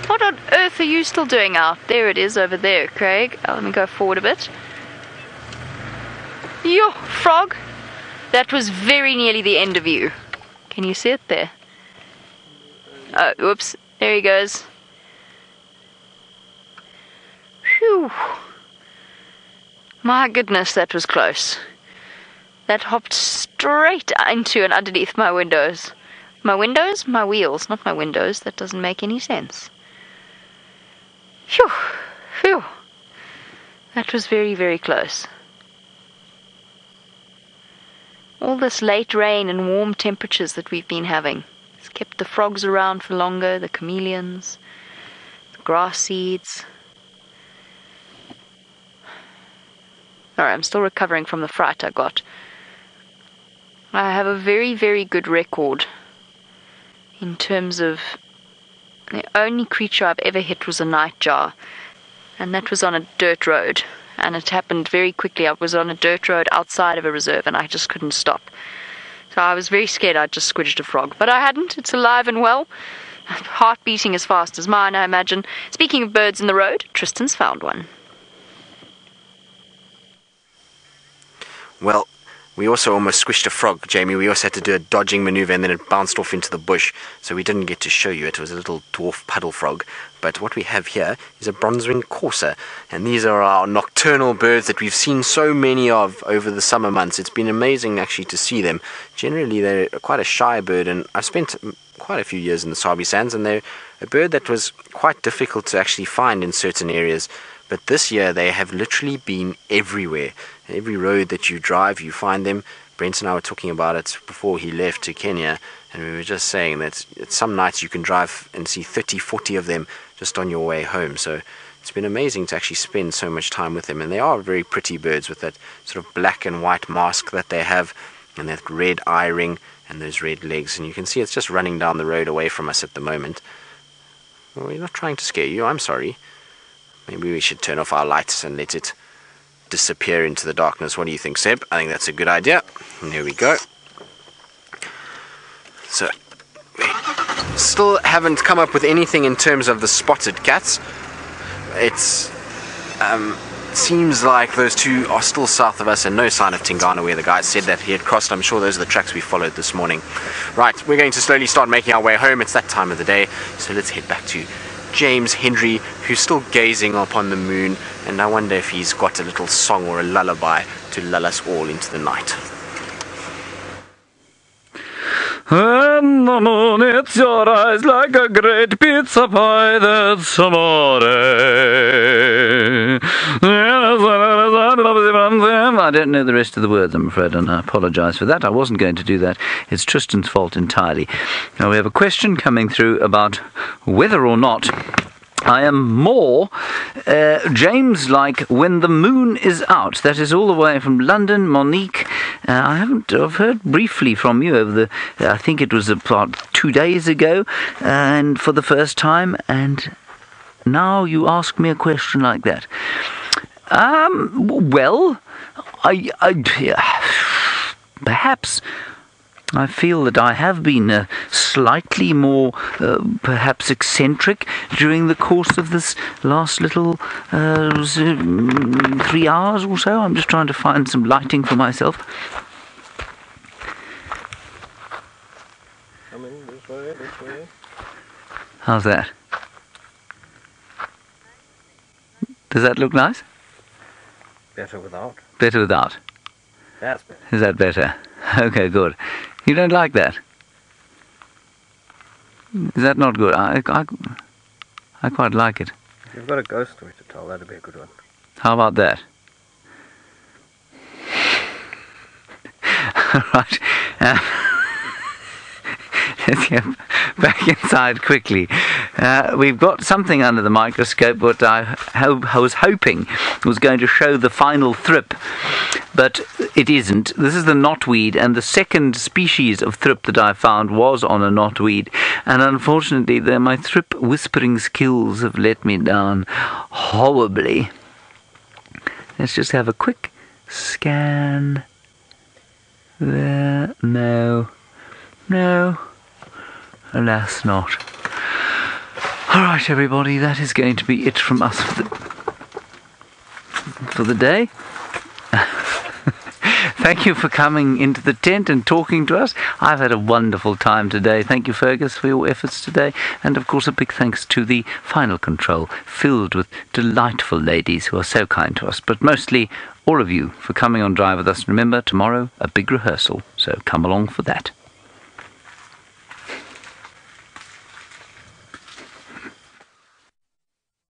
What on earth are you still doing out? There it is over there, Craig. Let me go forward a bit. Yo, frog! That was very nearly the end of you. Can you see it there? Oh, whoops. There he goes. Phew. My goodness, that was close. That hopped straight into and underneath my windows. My windows? My wheels, not my windows. That doesn't make any sense. Phew, phew. That was very, very close. All this late rain and warm temperatures that we've been having has kept the frogs around for longer, the chameleons, the grass seeds. Sorry, I'm still recovering from the fright I got. I have a very, very good record in terms of the only creature I've ever hit was a nightjar, and that was on a dirt road. And it happened very quickly. I was on a dirt road outside of a reserve and I just couldn't stop. So I was very scared I'd just squidged a frog. But I hadn't. It's alive and well. Heart beating as fast as mine, I imagine. Speaking of birds in the road, Tristan's found one. Well, we also almost squished a frog, Jamie. We also had to do a dodging maneuver and then it bounced off into the bush. So we didn't get to show you. It was a little dwarf puddle frog. But what we have here is a bronze-winged courser. And these are our nocturnal birds that we've seen so many of over the summer months. It's been amazing actually to see them. Generally, they're quite a shy bird. And I've spent quite a few years in the Sabi Sands. And they're a bird that was quite difficult to actually find in certain areas. But this year, they have literally been everywhere. Every road that you drive, you find them. Brent and I were talking about it before he left to Kenya, and we were just saying that some nights you can drive and see 30, 40 of them just on your way home. So it's been amazing to actually spend so much time with them. And they are very pretty birds with that sort of black and white mask that they have, and that red eye ring and those red legs. And you can see it's just running down the road away from us at the moment. Well, we're not trying to scare you, I'm sorry. Maybe we should turn off our lights and let it disappear into the darkness. What do you think, Seb? I think that's a good idea. And here we go. So, we still haven't come up with anything in terms of the spotted cats. It's seems like those two are still south of us and no sign of Tingana where the guy said that he had crossed. I'm sure those are the tracks we followed this morning. Right, we're going to slowly start making our way home. It's that time of the day, so let's head back to James Henry, who's still gazing upon the moon, and I wonder if he's got a little song or a lullaby to lull us all into the night. When the moon hits your eyes like a great pizza pie, that's amore. I don't know the rest of the words, I'm afraid, and I apologise for that. I wasn't going to do that. It's Tristan's fault entirely. Now, we have a question coming through about whether or not I am more James-like when the moon is out. That is all the way from London, Monique. I've heard briefly from you over the, I think it was about 2 days ago, and for the first time, and now you ask me a question like that. Well, perhaps I feel that I have been slightly more, perhaps eccentric during the course of this last little 3 hours or so. I'm just trying to find some lighting for myself. Come in this way. How's that? Does that look nice? Better without. Better without. That's better. Is that better? Okay, good. You don't like that? Is that not good? I quite like it. If you've got a ghost story to tell, that'd be a good one. How about that? Right. Let's get back inside quickly. We've got something under the microscope what I was hoping was going to show the final thrip, but it isn't. This is the knotweed, and the second species of thrip that I found was on a knotweed, and unfortunately my thrip whispering skills have let me down horribly. Let's just have a quick scan. There, no, alas not. Alright everybody, that is going to be it from us for the day. Thank you for coming into the tent and talking to us. I've had a wonderful time today. Thank you, Fergus, for your efforts today. And of course a big thanks to the final control, filled with delightful ladies who are so kind to us, but mostly all of you for coming on Drive with us. Remember, tomorrow a big rehearsal, so come along for that.